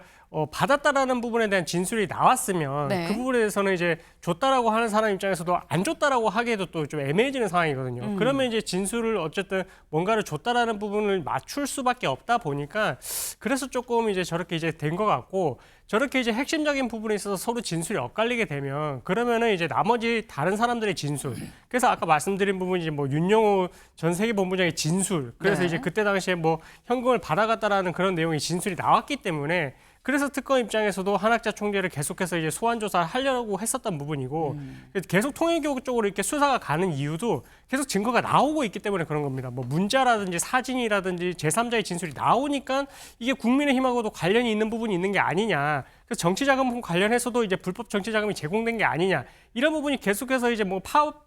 받았다라는 부분에 대한 진술이 나왔으면 네. 그 부분에 대해서는 이제 줬다라고 하는 사람 입장에서도 안 줬다라고 하기에도 또 좀 애매해지는 상황이거든요. 그러면 이제 진술을 어쨌든 뭔가를 줬다라는 부분을 맞출 수밖에 없다 보니까 그래서 조금 이제 저렇게 이제 된 것 같고 저렇게 이제 핵심적인 부분에 있어서 서로 진술이 엇갈리게 되면 그러면은 이제 나머지 다른 사람들의 진술. 그래서 아까 말씀드린 부분이 이제 뭐 윤영호 전 세계본부장의 진술. 그래서 네. 이제 그때 당시에 뭐 현금을 받아갔다라는 그런 내용의 진술이 나왔기 때문에 그래서 특검 입장에서도 한학자 총재를 계속해서 이제 소환 조사를 하려고 했었던 부분이고 계속 통일교 쪽으로 이렇게 수사가 가는 이유도 계속 증거가 나오고 있기 때문에 그런 겁니다. 뭐 문자라든지 사진이라든지 제3자의 진술이 나오니까 이게 국민의힘하고도 관련이 있는 부분이 있는 게 아니냐. 그래서 정치자금 관련해서도 이제 불법 정치자금이 제공된 게 아니냐. 이런 부분이 계속해서 이제 뭐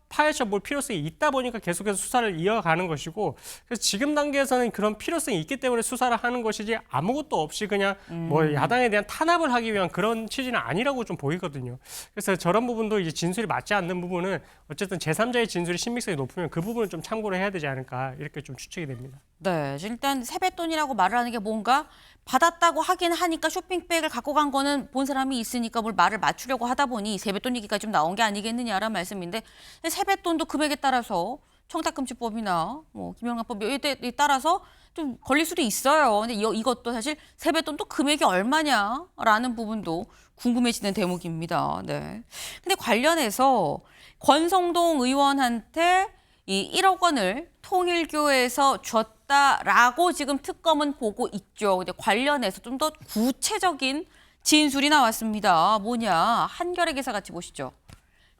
파헤쳐 볼 필요성이 있다 보니까 계속해서 수사를 이어가는 것이고 그래서 지금 단계에서는 그런 필요성이 있기 때문에 수사를 하는 것이지 아무것도 없이 그냥 뭐 야당에 대한 탄압을 하기 위한 그런 취지는 아니라고 좀 보이거든요. 그래서 저런 부분도 이제 진술이 맞지 않는 부분은 어쨌든 제3자의 진술이 신빙성이 높으면 그 부분을 좀 참고를 해야 되지 않을까 이렇게 좀 추측이 됩니다. 네, 일단 세뱃돈이라고 말을 하는 게 뭔가 받았다고 하긴 하니까 쇼핑백을 갖고 간 거는 본 사람이 있으니까 뭘 말을 맞추려고 하다 보니 세뱃돈 얘기가 좀 나온 게 아니겠느냐라는 말씀인데 세뱃돈도 금액에 따라서 청탁금지법이나 뭐 김영란법에 따라서 좀 걸릴 수도 있어요. 근데 이것도 사실 세뱃돈도 금액이 얼마냐라는 부분도 궁금해지는 대목입니다. 네. 근데 관련해서 권성동 의원한테 이 1억 원을 통일교에서 줬다라고 지금 특검은 보고 있죠. 근데 관련해서 좀 더 구체적인 진술이 나왔습니다. 뭐냐? 한겨레 기사 같이 보시죠.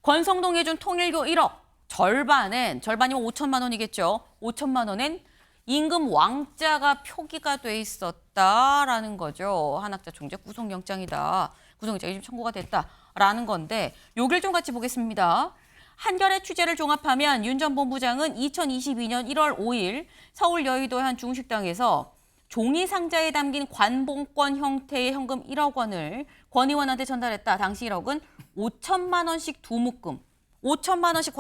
권성동이 준 통일교 1억 절반이면 5천만 원이겠죠. 5천만 원엔 임금 왕자가 표기가 돼 있었다라는 거죠. 한학자 총재 구속영장이다. 구속영장이 좀 청구가 됐다라는 건데 요길 좀 같이 보겠습니다. 한겨레 취재를 종합하면 윤 전 본부장은 2022년 1월 5일 서울 여의도의 한 중식당에서 종이 상자에 담긴 관봉권 형태의 현금 1억 원을 권 의원한테 전달했다. 당시 1억은 5천만 원씩 두 묶음, 5천만 원씩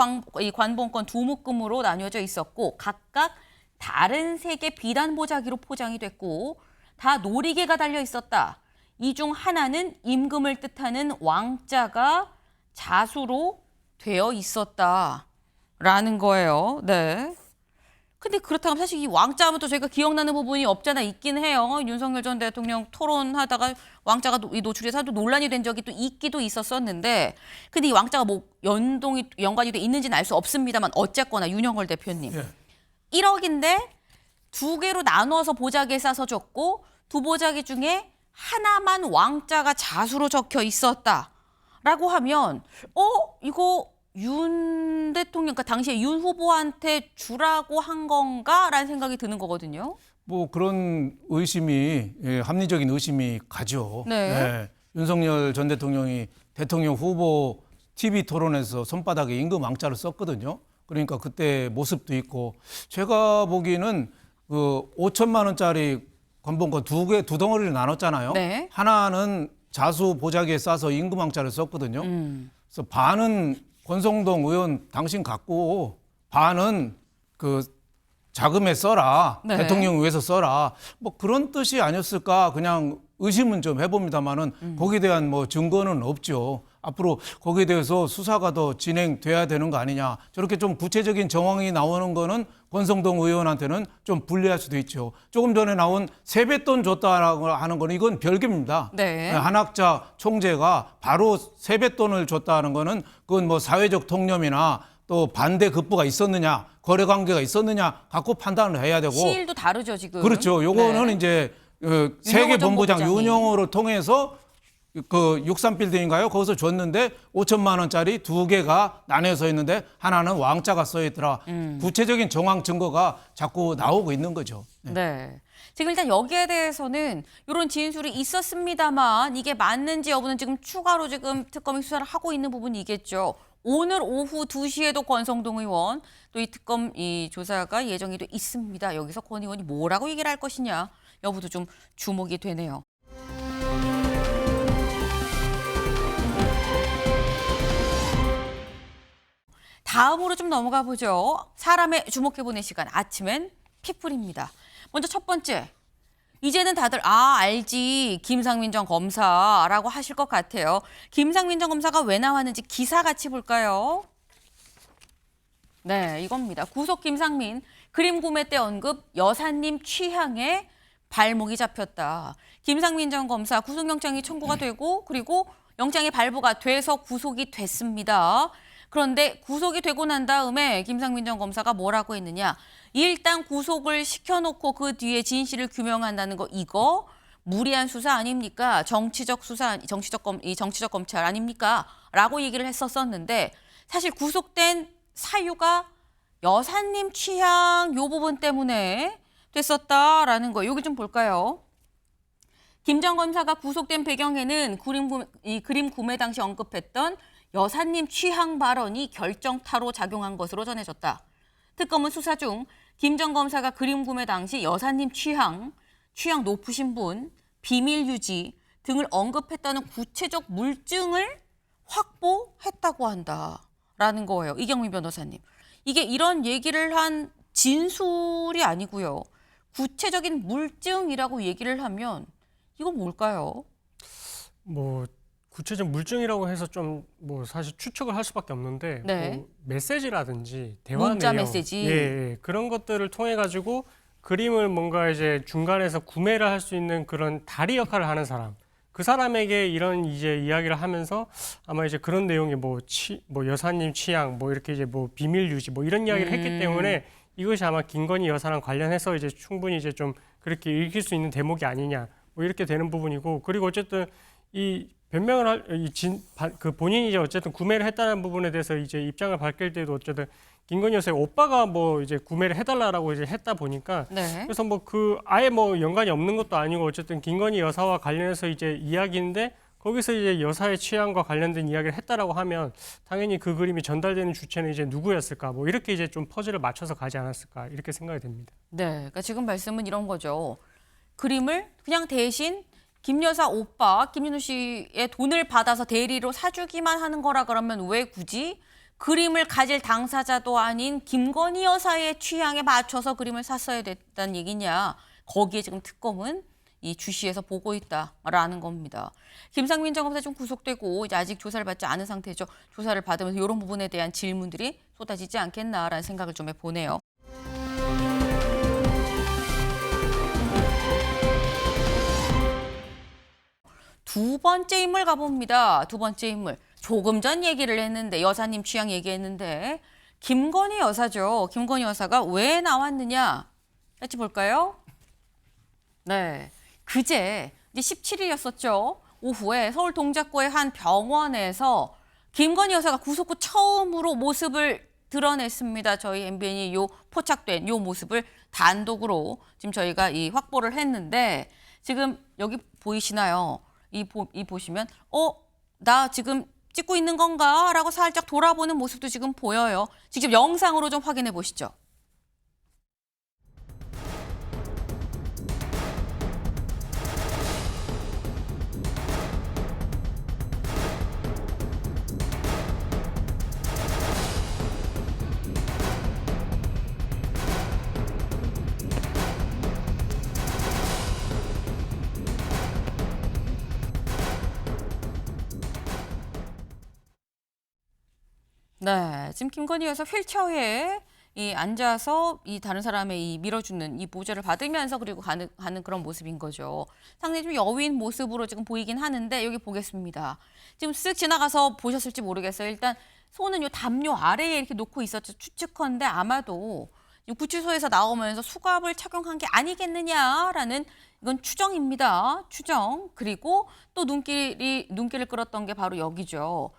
관봉권 두 묶음으로 나뉘어져 있었고 각각 다른 색의 비단 보자기로 포장이 됐고 다 놀이개가 달려 있었다. 이 중 하나는 임금을 뜻하는 왕자가 자수로 되어 있었다라는 거예요. 네. 근데 그렇다면 사실 이 왕자 하면 또 저희가 기억나는 부분이 없잖아 있긴 해요. 윤석열 전 대통령 토론하다가 왕자가 노출돼서 또 논란이 된 적이 또 있기도 있었었는데 근데 이 왕자가 뭐 연관이 돼 있는지는 알 수 없습니다만 어쨌거나 윤영걸 대표님. 예. 1억인데 두 개로 나눠서 보자기에 싸서 줬고 두 보자기 중에 하나만 왕자가 자수로 적혀 있었다라고 하면 이거 윤 대통령, 그러니까 당시에 윤 후보한테 주라고 한 건가라는 생각이 드는 거거든요. 뭐 그런 의심이 합리적인 의심이 가죠. 네. 윤석열 전 대통령이 대통령 후보 TV 토론에서 손바닥에 임금 왕자를 썼거든요. 그러니까 그때 모습도 있고 제가 보기에는 그 5천만 원짜리 관봉권 두 덩어리를 나눴잖아요. 네. 하나는 자수 보자기에 싸서 임금 왕자를 썼거든요. 그래서 반은 권성동 의원 당신 갖고 반은 그 자금에 써라. 네. 대통령 위해서 써라. 뭐 그런 뜻이 아니었을까 그냥 의심은 좀 해봅니다만은 거기에 대한 뭐 증거는 없죠. 앞으로 거기에 대해서 수사가 더 진행돼야 되는 거 아니냐. 저렇게 좀 구체적인 정황이 나오는 거는 권성동 의원한테는 좀 불리할 수도 있죠. 조금 전에 나온 세뱃돈 줬다라고 하는 거는 이건 별개입니다. 네. 한학자 총재가 바로 세뱃돈을 줬다는 거는 그건 뭐 사회적 통념이나 또 반대 급부가 있었느냐, 거래 관계가 있었느냐 갖고 판단을 해야 되고. 시일도 다르죠 지금. 그렇죠. 요거는 네. 이제 세계 본부장 본부장이. 윤영호를 통해서 그 63빌딩인가요? 거기서 줬는데 5천만 원짜리 2개가 나뉘어서 있는데 하나는 왕자가 써 있더라. 구체적인 정황 증거가 자꾸 나오고 있는 거죠. 네. 지금 일단 여기에 대해서는 이런 진술이 있었습니다만 이게 맞는지 여부는 지금 추가로 지금 특검이 수사를 하고 있는 부분이겠죠. 오늘 오후 2시에도 권성동 의원 또 이 특검 이 조사가 예정이 돼 있습니다. 여기서 권 의원이 뭐라고 얘기를 할 것이냐 여부도 좀 주목이 되네요. 다음으로 좀 넘어가 보죠. 사람의 주목해보는 시간, 아침엔 핏불입니다. 먼저 첫 번째, 이제는 다들 알지, 김상민 전 검사라고 하실 것 같아요. 김상민 전 검사가 왜 나왔는지 기사 같이 볼까요? 네, 이겁니다. 구속 김상민, 그림 구매 때 언급 여사님 취향에 발목이 잡혔다. 김상민 전 검사 구속영장이 청구가 되고 그리고 영장이 발부가 돼서 구속이 됐습니다. 그런데 구속이 되고 난 다음에 김상민 전 검사가 뭐라고 했느냐. 일단 구속을 시켜놓고 그 뒤에 진실을 규명한다는 거 이거 무리한 수사 아닙니까? 정치적 수사, 정치적 검찰 아닙니까? 라고 얘기를 했었었는데 사실 구속된 사유가 여사님 취향 요 부분 때문에 됐었다라는 거. 여기 좀 볼까요? 김 전 검사가 구속된 배경에는 그림 구매 당시 언급했던 여사님 취향 발언이 결정타로 작용한 것으로 전해졌다. 특검은 수사 중 김 전 검사가 그림 구매 당시 여사님 취향 높으신 분, 비밀 유지 등을 언급했다는 구체적 물증을 확보했다고 한다라는 거예요. 이경민 변호사님. 이게 이런 얘기를 한 진술이 아니고요. 구체적인 물증이라고 얘기를 하면 이건 뭘까요? 뭐 구체적 물증이라고 해서 좀 뭐 사실 추측을 할 수밖에 없는데 네. 뭐 메시지라든지 대화 문자 내용, 메시지. 예, 그런 것들을 통해 가지고 그림을 뭔가 이제 중간에서 구매를 할 수 있는 그런 다리 역할을 하는 사람, 그 사람에게 이런 이제 이야기를 하면서 아마 이제 그런 내용이 뭐 여사님 취향, 뭐 이렇게 이제 뭐 비밀 유지, 뭐 이런 이야기를 했기 때문에 이것이 아마 김건희 여사랑 관련해서 이제 충분히 이제 좀 그렇게 읽힐 수 있는 대목이 아니냐, 뭐 이렇게 되는 부분이고, 그리고 어쨌든 이 변명을 그 본인이 이제 어쨌든 구매를 했다는 부분에 대해서 이제 입장을 밝힐 때도 어쨌든 김건희 여사의 오빠가 뭐 이제 구매를 해달라고 이제 했다 보니까 네. 그래서 뭐 그 아예 뭐 연관이 없는 것도 아니고 어쨌든 김건희 여사와 관련해서 이제 이야기인데 거기서 이제 여사의 취향과 관련된 이야기를 했다라고 하면 당연히 그 그림이 전달되는 주체는 이제 누구였을까, 뭐 이렇게 이제 좀 퍼즐을 맞춰서 가지 않았을까 이렇게 생각이 됩니다. 네, 그러니까 지금 말씀은 이런 거죠. 그림을 그냥 대신 김 여사 오빠 김윤우 씨의 돈을 받아서 대리로 사주기만 하는 거라 그러면 왜 굳이 그림을 가질 당사자도 아닌 김건희 여사의 취향에 맞춰서 그림을 샀어야 됐다는 얘기냐. 거기에 지금 특검은 이 주시해서 보고 있다라는 겁니다. 김상민 전 검사 좀 구속되고 이제 아직 조사를 받지 않은 상태죠. 조사를 받으면서 이런 부분에 대한 질문들이 쏟아지지 않겠나라는 생각을 좀 해보네요. 두 번째 인물 가봅니다. 두 번째 인물. 조금 전 얘기를 했는데 여사님 취향 얘기했는데 김건희 여사죠. 김건희 여사가 왜 나왔느냐. 같이 볼까요? 네. 그제 이제 17일이었었죠. 오후에 서울 동작구의 한 병원에서 김건희 여사가 구속 후 처음으로 모습을 드러냈습니다. 저희 MBN이 요 포착된 요 모습을 단독으로 지금 저희가 이 확보를 했는데 지금 여기 보이시나요? 보시면 나 지금 찍고 있는 건가? 라고 살짝 돌아보는 모습도 지금 보여요. 직접 영상으로 좀 확인해 보시죠. 네, 지금 김건희 여사 휠체어에 앉아서 이 다른 사람의 이 밀어주는 이 보좌를 받으면서 그리고 가는 그런 모습인 거죠. 상당히 좀 여위인 모습으로 지금 보이긴 하는데 여기 보겠습니다. 지금 쓱 지나가서 보셨을지 모르겠어요. 일단 손은 요 담요 아래에 이렇게 놓고 있었죠. 추측컨대 아마도 구치소에서 나오면서 수갑을 착용한 게 아니겠느냐라는 이건 추정입니다. 추정. 그리고 또 눈길을 끌었던 게 바로 여기죠.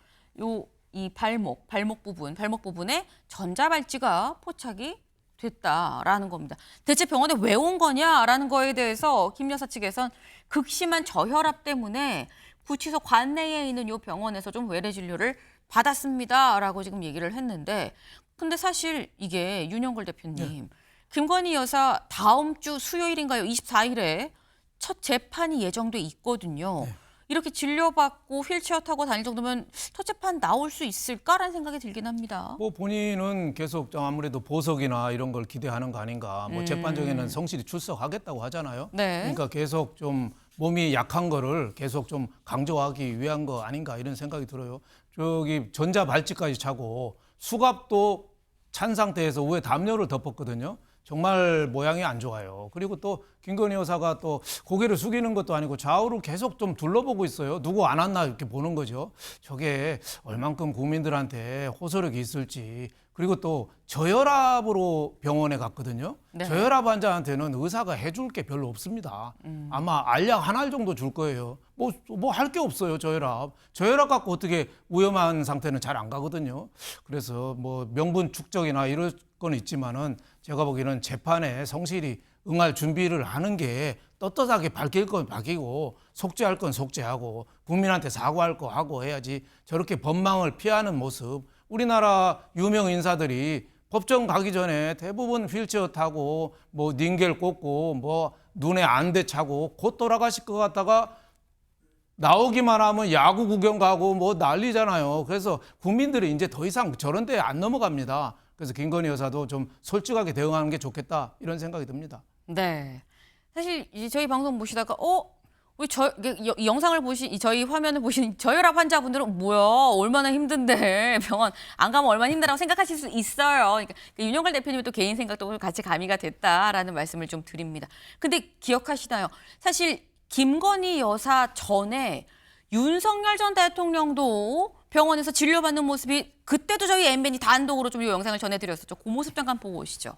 이 발목 부분에 전자발찌가 포착이 됐다라는 겁니다. 대체 병원에 왜 온 거냐라는 거에 대해서 김 여사 측에선 극심한 저혈압 때문에 구치소 관내에 있는 이 병원에서 좀 외래 진료를 받았습니다라고 지금 얘기를 했는데, 근데 사실 이게 윤영걸 대표님, 김건희 여사 다음 주 수요일인가요? 24일에 첫 재판이 예정돼 있거든요. 이렇게 진료받고 휠체어 타고 다닐 정도면 첫 재판 나올 수 있을까라는 생각이 들긴 합니다. 뭐 본인은 계속 좀 아무래도 보석이나 이런 걸 기대하는 거 아닌가. 뭐 재판정에는 성실히 출석하겠다고 하잖아요. 네. 그러니까 계속 좀 몸이 약한 거를 계속 좀 강조하기 위한 거 아닌가 이런 생각이 들어요. 저기 전자발찌까지 차고 수갑도 찬 상태에서 위에 담요를 덮었거든요. 정말 모양이 안 좋아요. 그리고 또 김건희 여사가 또 고개를 숙이는 것도 아니고 좌우를 계속 좀 둘러보고 있어요. 누구 안 왔나 이렇게 보는 거죠. 저게 얼만큼 국민들한테 호소력이 있을지. 그리고 또 저혈압으로 병원에 갔거든요. 네. 저혈압 환자한테는 의사가 해줄 게 별로 없습니다. 아마 알약 한 알 정도 줄 거예요. 뭐 할 게 없어요, 저혈압. 저혈압 갖고 어떻게 위험한 상태는 잘 안 가거든요. 그래서 뭐 명분 축적이나 이럴 건 있지만은 제가 보기에는 재판에 성실히 응할 준비를 하는 게 떳떳하게 밝힐 건 밝히고 속죄할 건 속죄하고 국민한테 사과할 거 하고 해야지 저렇게 법망을 피하는 모습. 우리나라 유명 인사들이 법정 가기 전에 대부분 휠체어 타고 뭐 닌겔 꽂고 뭐 눈에 안대 차고 곧 돌아가실 것 같다가 나오기만 하면 야구 구경 가고 뭐 난리잖아요. 그래서 국민들이 이제 더 이상 저런 데 안 넘어갑니다. 그래서 김건희 여사도 좀 솔직하게 대응하는 게 좋겠다 이런 생각이 듭니다. 네. 사실 이제 저희 방송 보시다가 왜 이 영상을 저희 화면을 보신 저혈압 환자분들은 뭐야 얼마나 힘든데 병원 안 가면 얼마나 힘들다고 생각하실 수 있어요. 그러니까 윤영걸 대표님의 또 개인 생각도 같이 가미가 됐다라는 말씀을 좀 드립니다. 근데 기억하시나요? 사실 김건희 여사 전에 윤석열 전 대통령도 병원에서 진료받는 모습이 그때도 저희 MBN이 단독으로 좀 이 영상을 전해드렸었죠. 그 모습 잠깐 보고 오시죠.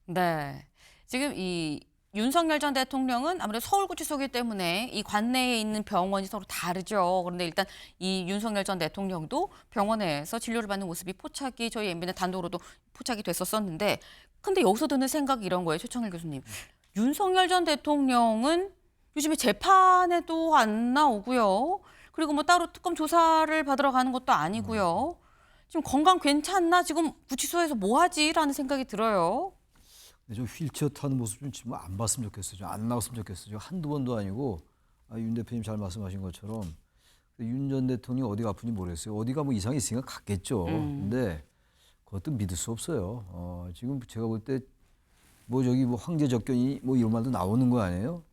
네. 지금 이 윤석열 전 대통령은 아무래도 서울구치소이기 때문에 이 관내에 있는 병원이 서로 다르죠. 그런데 일단 이 윤석열 전 대통령도 병원에서 진료를 받는 모습이 포착이 저희 MBN 단독으로도 포착이 됐었었는데, 근데 여기서 드는 생각이 이런 거예요. 최창일 교수님. 윤석열 전 대통령은 요즘에 재판에도 안 나오고요. 그리고 뭐 따로 특검 조사를 받으러 가는 것도 아니고요. 지금 건강 괜찮나? 지금 구치소에서 뭐 하지? 라는 생각이 들어요. 근데 좀 휠체어 타는 모습 좀 지금 안 봤으면 좋겠어요. 좀 안 나왔으면 좋겠어요. 한두 번도 아니고 윤 대표님 잘 말씀하신 것처럼 윤 전 대통령이 어디가 아픈지 모르겠어요. 어디가 뭐 이상이 있으니까 갔겠죠. 근데 그것도 믿을 수 없어요. 지금 제가 볼 때 뭐 저기 뭐 황제 접견이 뭐 이런 말도 나오는 거 아니에요?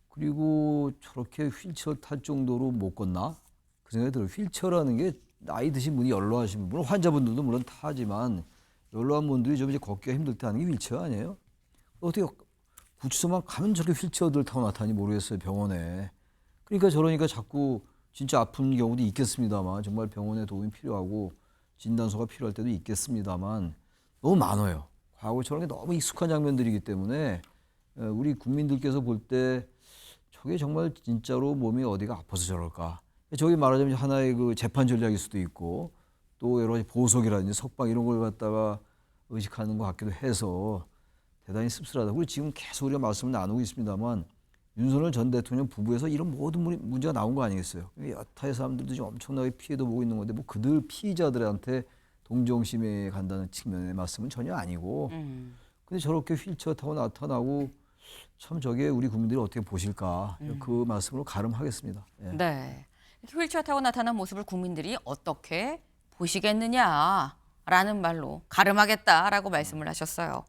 그리고 저렇게 휠체어 탈 정도로 못 걷나? 그 생각이 들어요. 휠체어라는 게 나이 드신 분이 연로하신 분, 환자분들도 물론 타지만 연로한 분들이 좀 이제 걷기가 힘들 때 하는 게 휠체어 아니에요? 어떻게 구치소만 가면 저렇게 휠체어들 타고 나타나니 모르겠어요, 병원에. 그러니까 자꾸 진짜 아픈 경우도 있겠습니다만 정말 병원에 도움이 필요하고 진단서가 필요할 때도 있겠습니다만 너무 많아요. 과거처럼 게 너무 익숙한 장면들이기 때문에 우리 국민들께서 볼 때 저게 정말 진짜로 몸이 어디가 아파서 저럴까. 저게 말하자면 하나의 그 재판 전략일 수도 있고 또 여러 가지 보석이라든지 석방 이런 걸 갖다가 의식하는 것 같기도 해서 대단히 씁쓸하다. 그리고 지금 계속 우리가 말씀을 나누고 있습니다만 윤석열 전 대통령 부부에서 이런 모든 문제가 나온 거 아니겠어요? 여타의 사람들도 지금 엄청나게 피해도 보고 있는 건데 뭐 그들 피의자들한테 동정심에 간다는 측면의 말씀은 전혀 아니고 근데 저렇게 휠체어 타고 나타나고 참 저게 우리 국민들이 어떻게 보실까 그 말씀으로 가름하겠습니다. 예. 네. 이렇게 휠체어 타고 나타난 모습을 국민들이 어떻게 보시겠느냐라는 말로 가름하겠다라고 말씀을 하셨어요.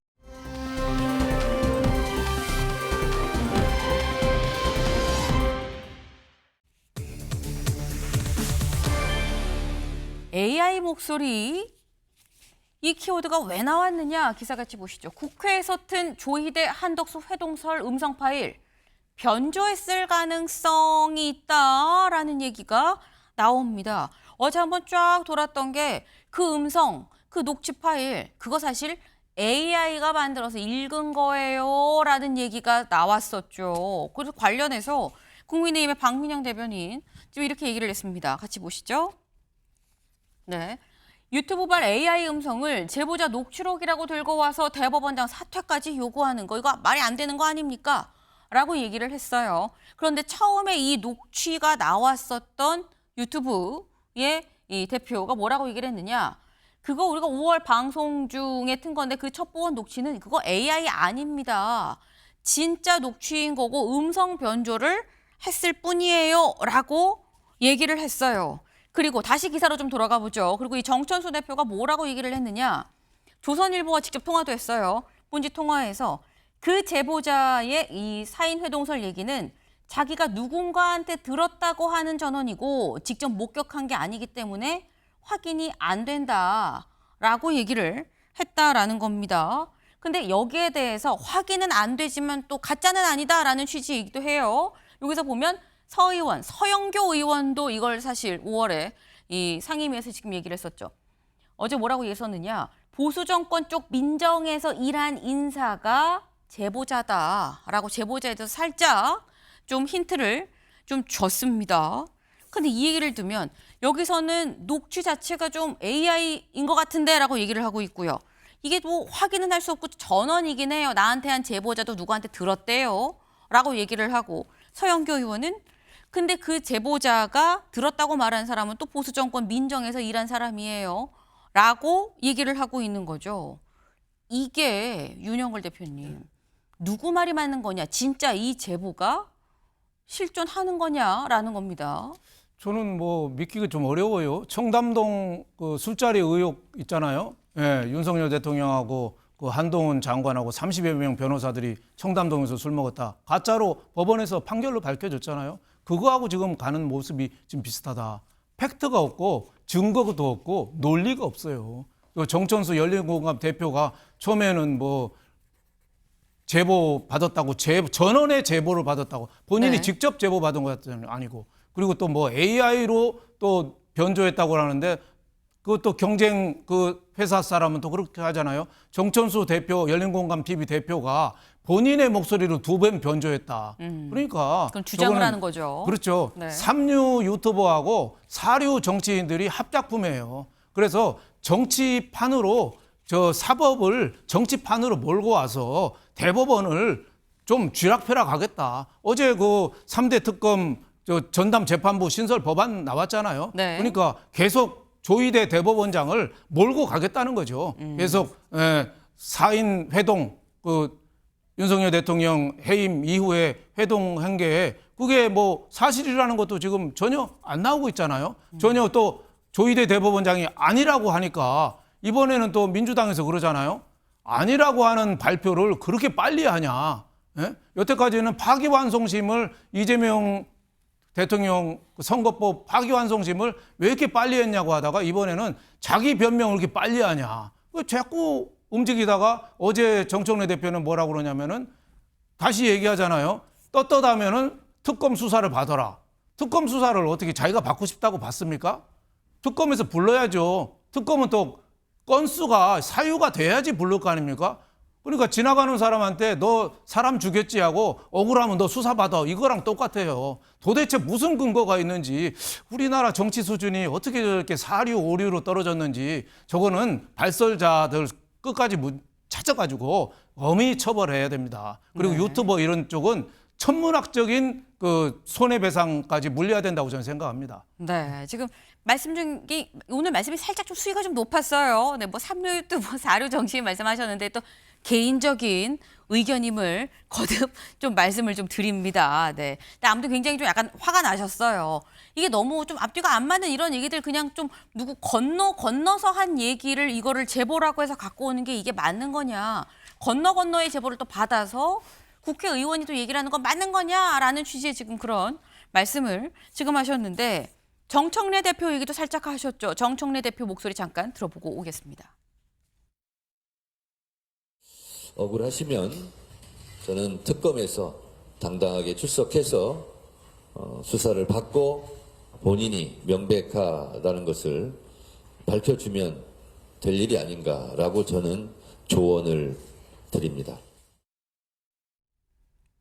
AI 목소리 이 키워드가 왜 나왔느냐 기사 같이 보시죠. 국회에서 튼 조희대 한덕수 회동설 음성 파일 변조했을 가능성이 있다라는 얘기가 나옵니다. 어제 한번 쫙 돌았던 게 그 음성, 그 녹취 파일 그거 사실 AI가 만들어서 읽은 거예요라는 얘기가 나왔었죠. 그래서 관련해서 국민의힘의 박민영 대변인 지금 이렇게 얘기를 했습니다. 같이 보시죠. 네. 유튜브발 AI 음성을 제보자 녹취록이라고 들고 와서 대법원장 사퇴까지 요구하는 거 이거 말이 안 되는 거 아닙니까? 라고 얘기를 했어요. 그런데 처음에 이 녹취가 나왔었던 유튜브의 이 대표가 뭐라고 얘기를 했느냐? 그거 우리가 5월 방송 중에 튼 건데 그 첩보원 녹취는 그거 AI 아닙니다. 진짜 녹취인 거고 음성 변조를 했을 뿐이에요. 라고 얘기를 했어요. 그리고 다시 기사로 좀 돌아가 보죠. 그리고 이 정천수 대표가 뭐라고 얘기를 했느냐. 조선일보와 직접 통화도 했어요. 본지 통화에서 그 제보자의 이 사인 회동설 얘기는 자기가 누군가한테 들었다고 하는 전원이고 직접 목격한 게 아니기 때문에 확인이 안 된다라고 얘기를 했다라는 겁니다. 근데 여기에 대해서 확인은 안 되지만 또 가짜는 아니다라는 취지이기도 해요. 여기서 보면 서 의원, 서영교 의원도 이걸 사실 5월에 이 상임위에서 지금 얘기를 했었죠. 어제 뭐라고 얘기했었느냐. 보수 정권 쪽 민정에서 일한 인사가 제보자다라고 제보자에 대해서 살짝 좀 힌트를 좀 줬습니다. 근데 이 얘기를 들으면 여기서는 녹취 자체가 좀 AI인 것 같은데 라고 얘기를 하고 있고요. 이게 뭐 확인은 할 수 없고 전원이긴 해요. 나한테 한 제보자도 누구한테 들었대요. 라고 얘기를 하고 서영교 의원은 근데 그 제보자가 들었다고 말한 사람은 또 보수 정권 민정에서 일한 사람이에요. 라고 얘기를 하고 있는 거죠. 이게 윤영걸 대표님 누구 말이 맞는 거냐. 진짜 이 제보가 실존하는 거냐라는 겁니다. 저는 뭐 믿기가 좀 어려워요. 청담동 그 술자리 의혹 있잖아요. 예, 윤석열 대통령하고 그 한동훈 장관하고 30여 명 변호사들이 청담동에서 술 먹었다. 가짜로 법원에서 판결로 밝혀졌잖아요. 그거하고 지금 가는 모습이 지금 비슷하다. 팩트가 없고 증거도 없고 논리가 없어요. 정천수 열린공감 대표가 처음에는 뭐 제보 받았다고 전원의 제보를 받았다고 본인이 네. 직접 제보 받은 것 아니고 그리고 또 뭐 AI로 또 변조했다고 하는데 그것도 경쟁 그 회사 사람은 또 그렇게 하잖아요. 정천수 대표 열린공감 TV 대표가 본인의 목소리로 2번 변조했다. 그러니까 그건 주장을 저거는 하는 거죠. 그렇죠. 네. 3류 유튜버하고 4류 정치인들이 합작품이에요. 그래서 정치판으로 저 사법을 정치판으로 몰고 와서 대법원을 좀 쥐락펴락하겠다. 어제 그 3대 특검 저 전담 재판부 신설 법안 나왔잖아요. 네. 그러니까 계속 조희대 대법원장을 몰고 가겠다는 거죠. 계속 4인 회동 그 윤석열 대통령 해임 이후에 회동 행계에 그게 뭐 사실이라는 것도 지금 전혀 안 나오고 있잖아요. 전혀 또 조희대 대법원장이 아니라고 하니까 이번에는 또 민주당에서 그러잖아요. 아니라고 하는 발표를 그렇게 빨리 하냐. 예? 여태까지는 파기환송심을 이재명 대통령 선거법 파기환송심을 왜 이렇게 빨리 했냐고 하다가 이번에는 자기 변명을 이렇게 빨리 하냐. 자꾸 움직이다가 어제 정청래 대표는 뭐라고 그러냐면은 다시 얘기하잖아요. 떳떳하면은 특검 수사를 받아라. 특검 수사를 어떻게 자기가 받고 싶다고 받습니까? 특검에서 불러야죠. 특검은 또 건수가 사유가 돼야지 부를 거 아닙니까? 그러니까 지나가는 사람한테 너 사람 죽였지 하고 억울하면 너 수사받아. 이거랑 똑같아요. 도대체 무슨 근거가 있는지 우리나라 정치 수준이 어떻게 저렇게 4류, 5류로 떨어졌는지 저거는 발설자들 끝까지 찾아가지고 엄히 처벌해야 됩니다. 그리고 네. 유튜버 이런 쪽은 천문학적인 그 손해배상까지 물려야 된다고 저는 생각합니다. 네, 지금 말씀 중에 오늘 말씀이 살짝 좀 수위가 좀 높았어요. 네, 뭐 3류 유튜브, 4류 정치인 말씀하셨는데 또 개인적인 의견임을 거듭 좀 말씀을 좀 드립니다. 네, 근데 아무튼 굉장히 좀 약간 화가 나셨어요. 이게 너무 좀 앞뒤가 안 맞는 이런 얘기들 그냥 좀 누구 건너서 한 얘기를 이거를 제보라고 해서 갖고 오는 게 이게 맞는 거냐? 건너의 제보를 또 받아서 국회의원이 또 얘기를 하는 건 맞는 거냐라는 취지의 지금 그런 말씀을 지금 하셨는데 정청래 대표 얘기도 살짝 하셨죠. 정청래 대표 목소리 잠깐 들어보고 오겠습니다. 억울하시면 저는 특검에서 당당하게 출석해서 수사를 받고 본인이 명백하다는 것을 밝혀주면 될 일이 아닌가라고 저는 조언을 드립니다.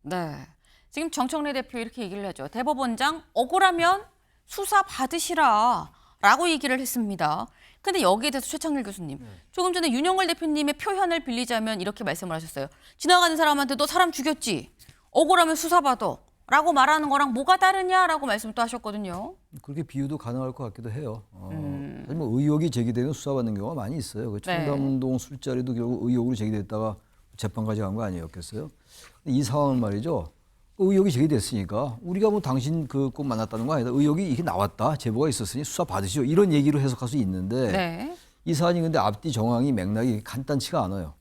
네. 지금 정청래 대표 이렇게 얘기를 하죠. 대법원장 억울하면 수사 받으시라라고 얘기를 했습니다. 근데 여기에 대해서 최창렬 교수님, 조금 전에 윤영걸 대표님의 표현을 빌리자면 이렇게 말씀을 하셨어요. 지나가는 사람한테 너 사람 죽였지? 억울하면 수사받아. 라고 말하는 거랑 뭐가 다르냐라고 말씀을 또 하셨거든요. 그렇게 비유도 가능할 것 같기도 해요. 사실 뭐 의혹이 제기되면 수사받는 경우가 많이 있어요. 그 청담동 술자리도 결국 의혹으로 제기됐다가 재판까지 간 거 아니었겠어요? 근데 이 상황은 말이죠. 의혹이 제기됐으니까 우리가 뭐 당신 그 꼭 만났다는 거 아니다. 의혹이 이렇게 나왔다. 제보가 있었으니 수사 받으시오. 이런 얘기로 해석할 수 있는데 네. 이 사안이 근데 앞뒤 정황이 맥락이 간단치가 않아요.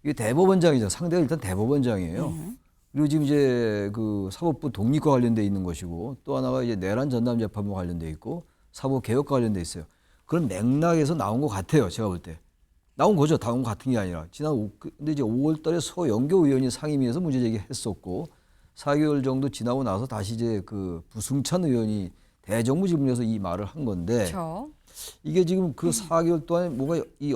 이게 대법원장이죠. 상대가 일단 대법원장이에요. 그리고 지금 이제 그 사법부 독립과 관련돼 있는 것이고 또 하나가 이제 내란 전담 재판부 관련돼 있고 사법 개혁과 관련돼 있어요. 그런 맥락에서 나온 것 같아요. 제가 볼 때. 나온 거죠. 나온 것 같은 게 아니라. 근데 이제 5월 달에 서영교 의원이 상임위에서 문제 제기했었고 4개월 정도 지나고 나서 다시 이제 그 부승찬 의원이 대정부 질문에서 이 말을 한 건데 그렇죠. 이게 지금 그 4개월 동안에 뭐가 이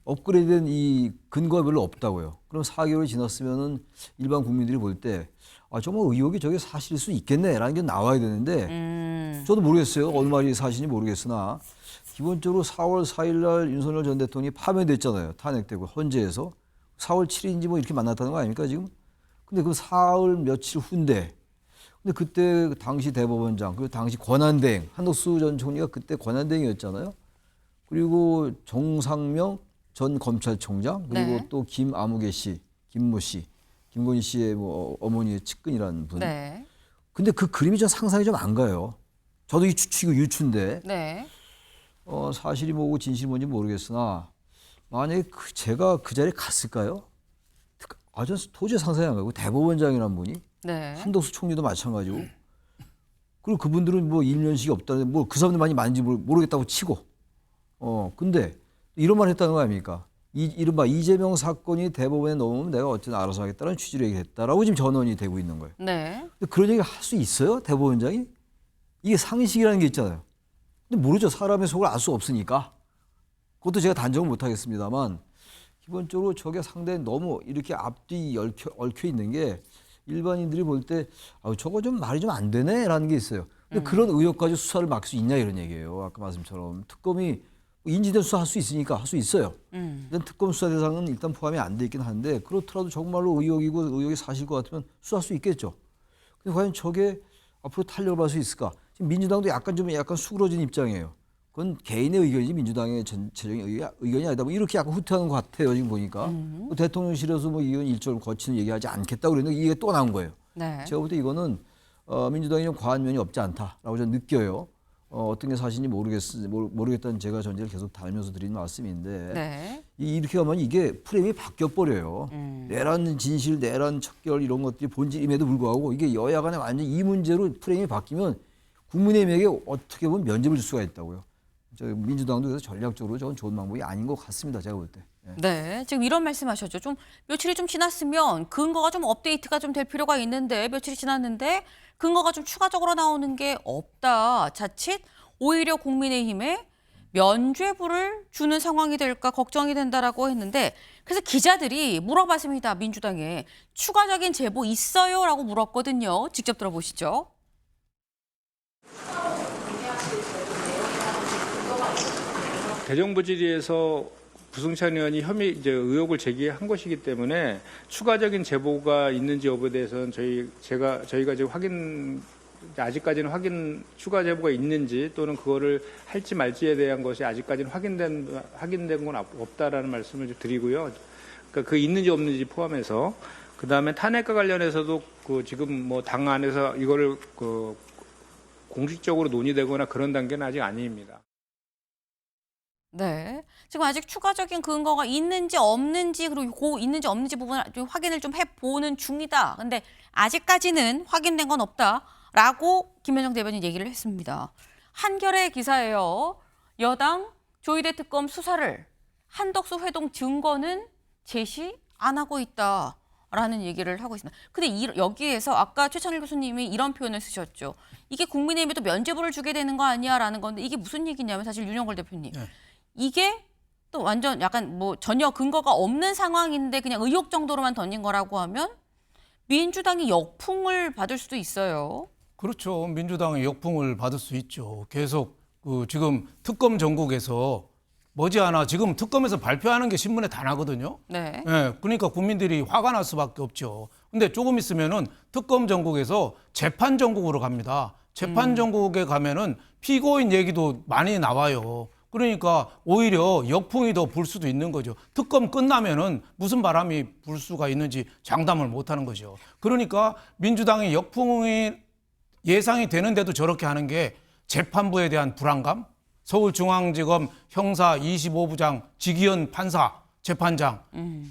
업그레이드된 이 근거가 별로 없다고요. 그럼 4개월이 지났으면은 일반 국민들이 볼 때 정말 의혹이 저게 사실일 수 있겠네라는 게 나와야 되는데 저도 모르겠어요. 어느 말이 사실인지 모르겠으나 기본적으로 4월 4일 날 윤석열 전 대통령이 파면됐잖아요. 탄핵되고 헌재에서 4월 7일인지 뭐 이렇게 만났다는 거 아닙니까 지금? 근데 그 사흘 며칠 후인데 근데 그때 당시 대법원장 그리고 당시 권한대행 한덕수 전 총리가 그때 권한대행이었잖아요. 그리고 정상명 전 검찰총장 그리고 네. 또 김아무개 씨, 김모 씨, 김건희 씨의 뭐 어머니의 측근이라는 분. 네. 근데 그 그림이 좀 상상이 좀 안 가요. 저도 이 추측이고 유추인데 네. 사실이 뭐고 진실이 뭔지 모르겠으나 만약에 제가 그 자리에 갔을까요? 전 도저히 상상이 안 가고 대법원장이라는 분이 네. 한덕수 총리도 마찬가지고 그리고 그분들은 뭐 일면식이 없다는데 뭐 그 사람들 많이 많은지 모르겠다고 치고 근데 이런 말 했다는 거 아닙니까? 이른바 이재명 사건이 대법원에 넘어오면 내가 어쨌든 알아서 하겠다는 취지로 얘기했다라고 지금 전언이 되고 있는 거예요. 네. 근데 그런 얘기 할 수 있어요? 대법원장이? 이게 상식이라는 게 있잖아요. 근데 모르죠. 사람의 속을 알 수 없으니까. 그것도 제가 단정은 못 하겠습니다만 기본적으로 저게 상당히 너무 이렇게 앞뒤 얽혀 있는 게 일반인들이 볼 때 저거 좀 말이 좀 안 되네라는 게 있어요. 근데 그런 의혹까지 수사를 막을 수 있냐 이런 얘기예요. 아까 말씀처럼 특검이 인지된 수사할 수 있으니까 할 수 있어요. 일단 특검 수사 대상은 일단 포함이 안 돼 있긴 한데 그렇더라도 정말로 의혹이 사실 것 같으면 수사할 수 있겠죠. 근데 과연 저게 앞으로 탄력을 받을 수 있을까? 지금 민주당도 약간 수그러진 입장이에요. 그건 개인의 의견이지 민주당의 전체적인 의견이 아니다. 뭐 이렇게 약간 후퇴하는 것 같아요. 지금 보니까 뭐 대통령실에서 뭐 이건 일절 거치는 얘기하지 않겠다고 그랬는데 이게 또 나온 거예요. 네. 제가 볼 때 이거는 민주당이 좀 과한 면이 없지 않다라고 저는 느껴요. 어떤 게 사실인지 모르겠다는 제가 전제를 계속 달면서 드리는 말씀인데 네. 이렇게 하면 이게 프레임이 바뀌어 버려요. 내란 진실, 내란 척결 이런 것들이 본질임에도 불구하고 이게 여야 간에 완전 이 문제로 프레임이 바뀌면 국민의힘에게 어떻게 보면 면접을 줄 수가 있다고요. 민주당도 그래서 전략적으로 저건 좋은 방법이 아닌 것 같습니다. 제가 볼 때. 네, 지금 이런 말씀하셨죠. 좀 며칠이 좀 지났으면 근거가 좀 업데이트가 좀 될 필요가 있는데 며칠이 지났는데 근거가 좀 추가적으로 나오는 게 없다. 자칫 오히려 국민의힘에 면죄부를 주는 상황이 될까 걱정이 된다라고 했는데 그래서 기자들이 물어봤습니다. 민주당에 추가적인 제보 있어요라고 물었거든요. 직접 들어보시죠. 대정부 질의에서 부승찬 의원이 의혹을 제기한 것이기 때문에 추가적인 제보가 있는지 여부에 대해서는 저희가 지금 아직까지는 추가 제보가 있는지 또는 그거를 할지 말지에 대한 것이 아직까지는 확인된 건 없다라는 말씀을 좀 드리고요. 그러니까 그 있는지 없는지 포함해서 그 다음에 탄핵과 관련해서도 지금 뭐 당 안에서 이거를 공식적으로 논의되거나 그런 단계는 아직 아닙니다. 네, 지금 아직 추가적인 근거가 있는지 없는지 그리고 그 있는지 없는지 부분을 좀 확인을 좀 해보는 중이다. 근데 아직까지는 확인된 건 없다라고 김현정 대변인 얘기를 했습니다. 한겨레 기사예요. 여당 조희대 특검 수사를 한덕수 회동 증거는 제시 안 하고 있다라는 얘기를 하고 있습니다. 근데 여기에서 아까 최천일 교수님이 이런 표현을 쓰셨죠. 이게 국민의힘에도 면죄부를 주게 되는 거 아니야라는 건데 이게 무슨 얘기냐면 사실 윤영걸 대표님. 네. 이게 또 완전 약간 뭐 전혀 근거가 없는 상황인데 그냥 의혹 정도로만 던진 거라고 하면 민주당이 역풍을 받을 수도 있어요. 그렇죠. 민주당의 역풍을 받을 수 있죠. 계속 지금 특검 전국에서 머지않아 지금 특검에서 발표하는 게 신문에 다 나거든요. 네. 예, 그러니까 국민들이 화가 날 수밖에 없죠. 근데 조금 있으면은 특검 전국에서 재판 전국으로 갑니다. 재판 전국에 가면은 피고인 얘기도 많이 나와요. 그러니까 오히려 역풍이 더 불 수도 있는 거죠. 특검 끝나면은 무슨 바람이 불 수가 있는지 장담을 못 하는 거죠. 그러니까 민주당의 역풍이 예상이 되는데도 저렇게 하는 게 재판부에 대한 불안감, 서울중앙지검 형사 25부장 지기현 판사 재판장,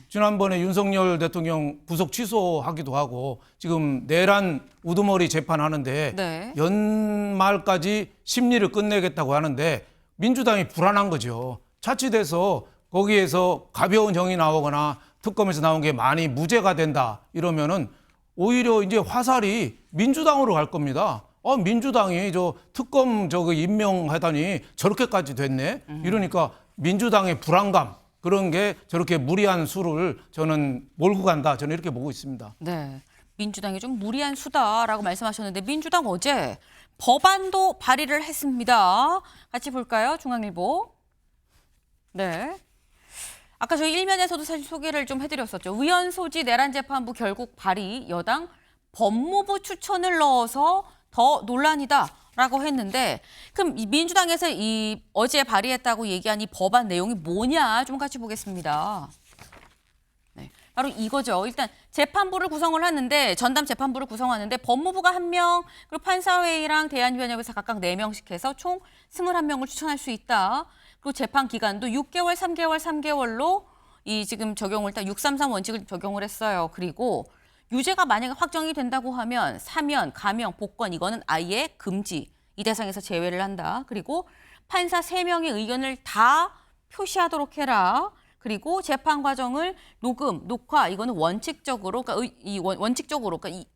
지난번에 윤석열 대통령 구속 취소하기도 하고 지금 내란 우두머리 재판하는데 네. 연말까지 심리를 끝내겠다고 하는데 민주당이 불안한 거죠. 자칫해서 거기에서 가벼운 형이 나오거나 특검에서 나온 게 많이 무죄가 된다 이러면은 오히려 이제 화살이 민주당으로 갈 겁니다. 민주당이 저 특검 임명하다니 저렇게까지 됐네. 이러니까 민주당의 불안감 그런 게 저렇게 무리한 수를 저는 몰고 간다. 저는 이렇게 보고 있습니다. 네. 민주당이 좀 무리한 수다라고 말씀하셨는데 민주당 어제 법안도 발의를 했습니다. 같이 볼까요? 중앙일보. 네. 아까 저희 일면에서도 사실 소개를 좀 해드렸었죠. 의원 소지 내란 재판부 결국 발의, 여당 법무부 추천을 넣어서 더 논란이다라고 했는데 그럼 이 민주당에서 이 어제 발의했다고 얘기한 이 법안 내용이 뭐냐 좀 같이 보겠습니다. 네, 바로 이거죠. 일단 재판부를 구성을 하는데 전담 재판부를 구성하는데 법무부가 1명 그리고 판사회의랑 대한위원회에서 각각 4명씩 해서 총 21명을 추천할 수 있다. 그리고 재판 기간도 6개월, 3개월, 3개월로 이 지금 적용을 딱 633 원칙을 적용을 했어요. 그리고 유죄가 만약에 확정이 된다고 하면 사면, 감형, 복권 이거는 아예 금지. 이 대상에서 제외를 한다. 그리고 판사 3명의 의견을 다 표시하도록 해라. 그리고 재판 과정을 녹음, 녹화 이거는 원칙적으로 그러니까 원칙적으로 그러니까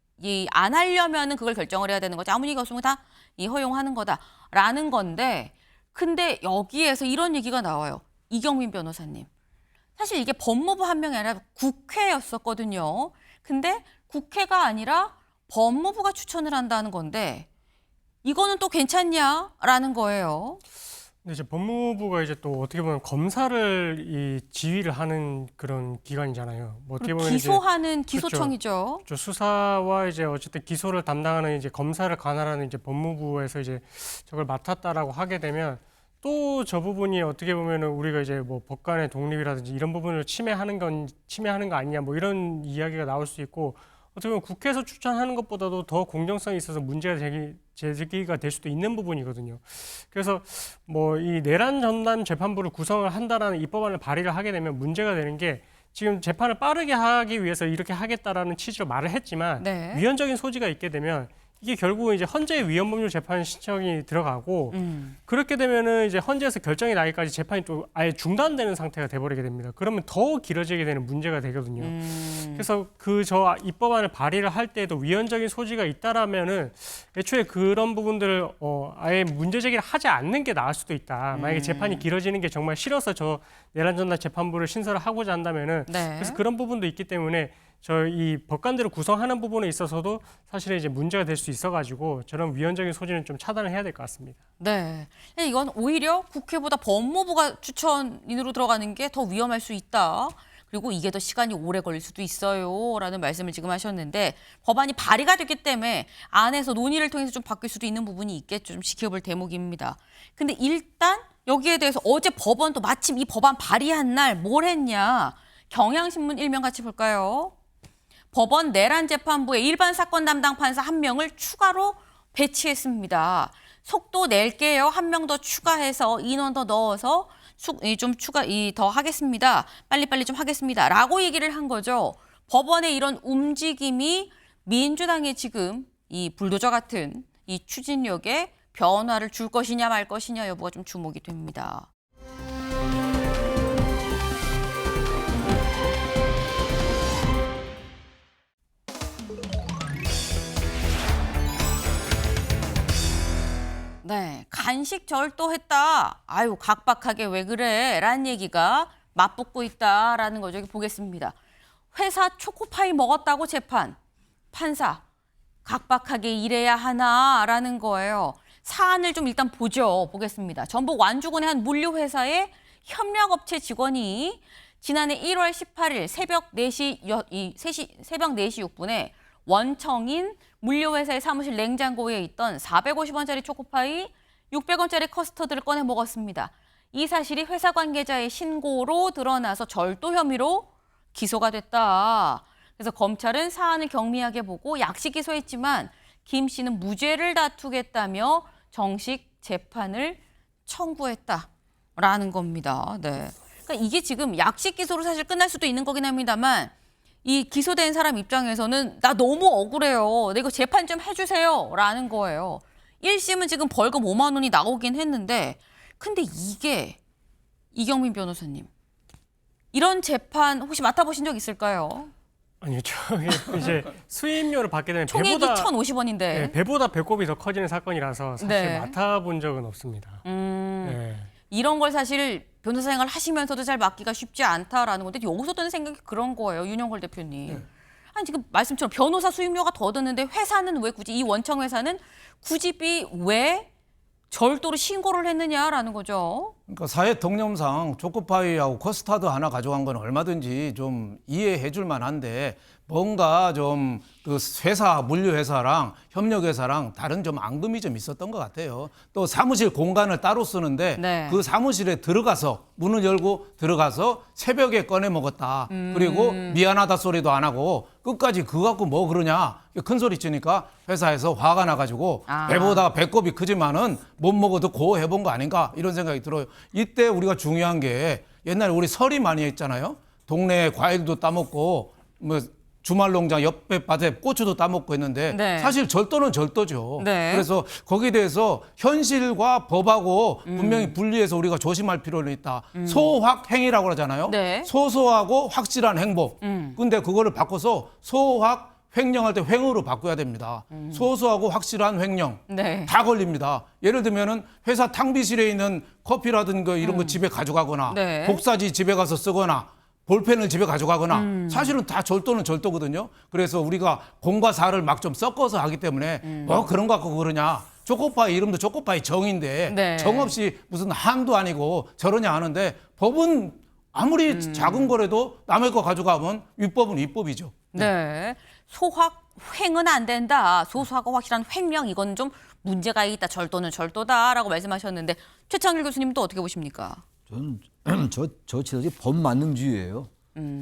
안 하려면은 그걸 결정을 해야 되는 거지. 아무 얘기가 없으면 다 허용하는 거다라는 건데 근데 여기에서 이런 얘기가 나와요. 이경민 변호사님. 사실 이게 법무부 1명이 아니라 국회였었거든요. 근데 국회가 아니라 법무부가 추천을 한다는 건데 이거는 또 괜찮냐라는 거예요. 근데 이제 법무부가 이제 또 어떻게 보면 검사를 이 지휘를 하는 그런 기관이잖아요. 뭐 어떻게 보면 기소하는 이제, 기소청이죠. 그렇죠. 수사와 이제 어쨌든 기소를 담당하는 이제 검사를 관할하는 이제 법무부에서 이제 저걸 맡았다라고 하게 되면 또 저 부분이 어떻게 보면은 우리가 이제 뭐 법관의 독립이라든지 이런 부분을 침해하는 거 아니냐 뭐 이런 이야기가 나올 수 있고 어떻게 보면 국회에서 추천하는 것보다도 더 공정성이 있어서 문제가 제기가 될 수도 있는 부분이거든요. 그래서 뭐 이 내란 전담 재판부를 구성을 한다라는 이 법안을 발의를 하게 되면 문제가 되는 게 지금 재판을 빠르게 하기 위해서 이렇게 하겠다라는 취지로 말을 했지만 네. 위헌적인 소지가 있게 되면 이게 결국은 이제 헌재 위헌법률 재판 신청이 들어가고 그렇게 되면은 이제 헌재에서 결정이 나기까지 재판이 또 아예 중단되는 상태가 돼버리게 됩니다. 그러면 더 길어지게 되는 문제가 되거든요. 그래서 저 입법안을 발의를 할 때에도 위헌적인 소지가 있다라면은 애초에 그런 부분들을 아예 문제 제기를 하지 않는 게 나을 수도 있다. 만약에 재판이 길어지는 게 정말 싫어서 저 내란 전담 재판부를 신설을 하고자 한다면은 네. 그래서 그런 부분도 있기 때문에 이 법관들을 구성하는 부분에 있어서도 사실은 이제 문제가 될 수 있어가지고 저런 위헌적인 소지는 좀 차단을 해야 될 것 같습니다. 네. 이건 오히려 국회보다 법무부가 추천인으로 들어가는 게 더 위험할 수 있다. 그리고 이게 더 시간이 오래 걸릴 수도 있어요. 라는 말씀을 지금 하셨는데 법안이 발의가 됐기 때문에 안에서 논의를 통해서 좀 바뀔 수도 있는 부분이 있겠죠. 좀 지켜볼 대목입니다. 근데 일단 여기에 대해서 어제 법원도 마침 이 법안 발의한 날 뭘 했냐. 경향신문 일면 같이 볼까요? 법원 내란 재판부에 일반 사건 담당 판사 1명을 추가로 배치했습니다. 속도 낼게요. 1명 더 추가해서 인원 더 넣어서 더 하겠습니다. 빨리빨리 좀 하겠습니다. 라고 얘기를 한 거죠. 법원의 이런 움직임이 민주당의 지금 이 불도저 같은 이 추진력에 변화를 줄 것이냐 말 것이냐 여부가 좀 주목이 됩니다. 네, 간식 절도했다. 아유, 각박하게 왜 그래? 라는 얘기가 맞붙고 있다라는 거죠. 여기 보겠습니다. 회사 초코파이 먹었다고 재판. 판사, 각박하게 일해야 하나라는 거예요. 사안을 좀 일단 보겠습니다. 전북 완주군의 한 물류회사의 협력업체 직원이 지난해 1월 18일 새벽 4시 6분에 원청인 물류회사의 사무실 냉장고에 있던 450원짜리 초코파이, 600원짜리 커스터드를 꺼내 먹었습니다. 이 사실이 회사 관계자의 신고로 드러나서 절도 혐의로 기소가 됐다. 그래서 검찰은 사안을 경미하게 보고 약식 기소했지만 김 씨는 무죄를 다투겠다며 정식 재판을 청구했다라는 겁니다. 네. 그러니까 이게 지금 약식 기소로 사실 끝날 수도 있는 거긴 합니다만 이 기소된 사람 입장에서는 나 너무 억울해요. 내 이거 재판 좀 해주세요. 라는 거예요. 1심은 지금 벌금 5만 원이 나오긴 했는데 근데 이게 이경민 변호사님 이런 재판 혹시 맡아보신 적 있을까요? 아니요, 저기 이제 수임료를 받게 되면 총액이 배보다 1,050원인데. 네, 배보다 배꼽이 더 커지는 사건이라서 사실 네. 맡아본 적은 없습니다. 네. 이런 걸 사실 변호사 생활 하시면서도 잘 맡기가 쉽지 않다라는 건데 여기서 드는 생각이 그런 거예요. 윤영걸 대표님. 아니 지금 말씀처럼 변호사 수임료가 더 드는데 회사는 왜 굳이 이 원청 회사는 굳이 왜 절도로 신고를 했느냐라는 거죠. 그러니까 사회 통념상 초코파이하고 커스터드 하나 가져간 건 얼마든지 좀 이해해 줄 만한데 뭔가 좀 그 회사, 물류회사랑 협력회사랑 다른 좀 앙금이 좀 있었던 것 같아요. 또 사무실 공간을 따로 쓰는데 네. 그 사무실에 들어가서 문을 열고 들어가서 새벽에 꺼내 먹었다. 그리고 미안하다 소리도 안 하고 끝까지 그거 갖고 뭐 그러냐. 큰 소리 치니까 회사에서 화가 나가지고 배보다 배꼽이 크지만은 못 먹어도 고 해본 거 아닌가 이런 생각이 들어요. 이때 우리가 중요한 게 옛날에 우리 설이 많이 했잖아요. 동네에 과일도 따먹고 뭐 주말 농장 옆에 밭에 고추도 따먹고 했는데 네. 사실 절도는 절도죠. 네. 그래서 거기에 대해서 현실과 법하고 분명히 분리해서 우리가 조심할 필요는 있다. 소확행이라고 그러잖아요. 네. 소소하고 확실한 행복. 근데 그거를 바꿔서 소확 횡령할 때 횡으로 바꿔야 됩니다. 소소하고 확실한 횡령. 네. 다 걸립니다. 예를 들면은 회사 탕비실에 있는 커피라든가 이런 거 집에 가져가거나 네. 복사지 집에 가서 쓰거나 볼펜을 집에 가져가거나 사실은 다 절도는 절도거든요. 그래서 우리가 공과 사를 막 좀 섞어서 하기 때문에 뭐 그런 거 갖고 그러냐. 초코파이 이름도 초코파이 정인데 네. 정 없이 무슨 함도 아니고 저러냐 하는데 법은 아무리 작은 거라도 남의 거 가져가면 위법은 위법이죠. 네. 소확행은 안 된다. 소소하고 확실한 횡령 이건 좀 문제가 있다. 절도는 절도다라고 말씀하셨는데 최창일 교수님도 어떻게 보십니까? 저는 저 지도지 법 만능주의예요.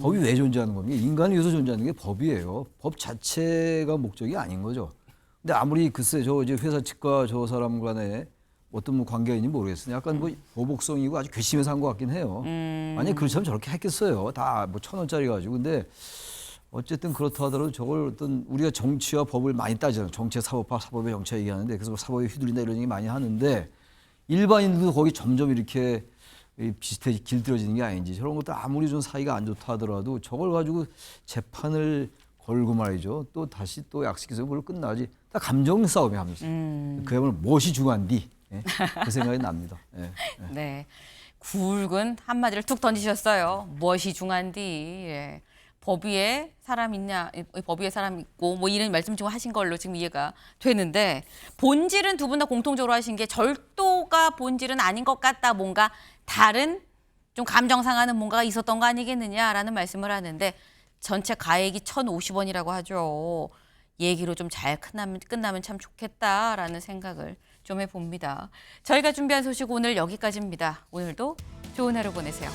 법이 왜 존재하는 겁니까? 인간을 위해서 존재하는 게 법이에요. 법 자체가 목적이 아닌 거죠. 근데 아무리 글쎄 저 이제 회사 측과 저 사람 간에 어떤 뭐 관계가 있는지 모르겠어요. 약간 뭐 보복성이고 아주 괘씸해서 한 것 같긴 해요. 만약에 그렇다면 저렇게 했겠어요. 다 뭐 1,000원짜리 가지고. 근데 어쨌든 그렇다 하더라도 저걸 어떤 우리가 정치와 법을 많이 따지잖아요. 정치의 사법화, 사법의 정치 얘기하는데 그래서 사법에 휘둘린다 이런 얘기 많이 하는데 일반인들도 거기 점점 이렇게 비슷해 길들여지는 게 아닌지 저런 것도 아무리 좀 사이가 안 좋다 하더라도 저걸 가지고 재판을 걸고 말이죠. 또 다시 또 약식기소 그걸로 끝나지. 다 감정 싸움이 하면서. 그야말로 무엇이 중요한디 예? 그 생각이 납니다. 예. 네. 굵은 한마디를 툭 던지셨어요. 무엇이 중요한디. 예. 법 위에 사람 있냐, 법 위에 사람 있고 뭐 이런 말씀 지금 하신 걸로 지금 이해가 되는데 본질은 두 분 다 공통적으로 하신 게 절도가 본질은 아닌 것 같다. 뭔가 다른 좀 감정 상하는 뭔가가 있었던 거 아니겠느냐라는 말씀을 하는데 전체 가액이 1,050원이라고 하죠. 얘기로 좀 잘 끝나면 참 좋겠다라는 생각을 좀 해봅니다. 저희가 준비한 소식 오늘 여기까지입니다. 오늘도 좋은 하루 보내세요.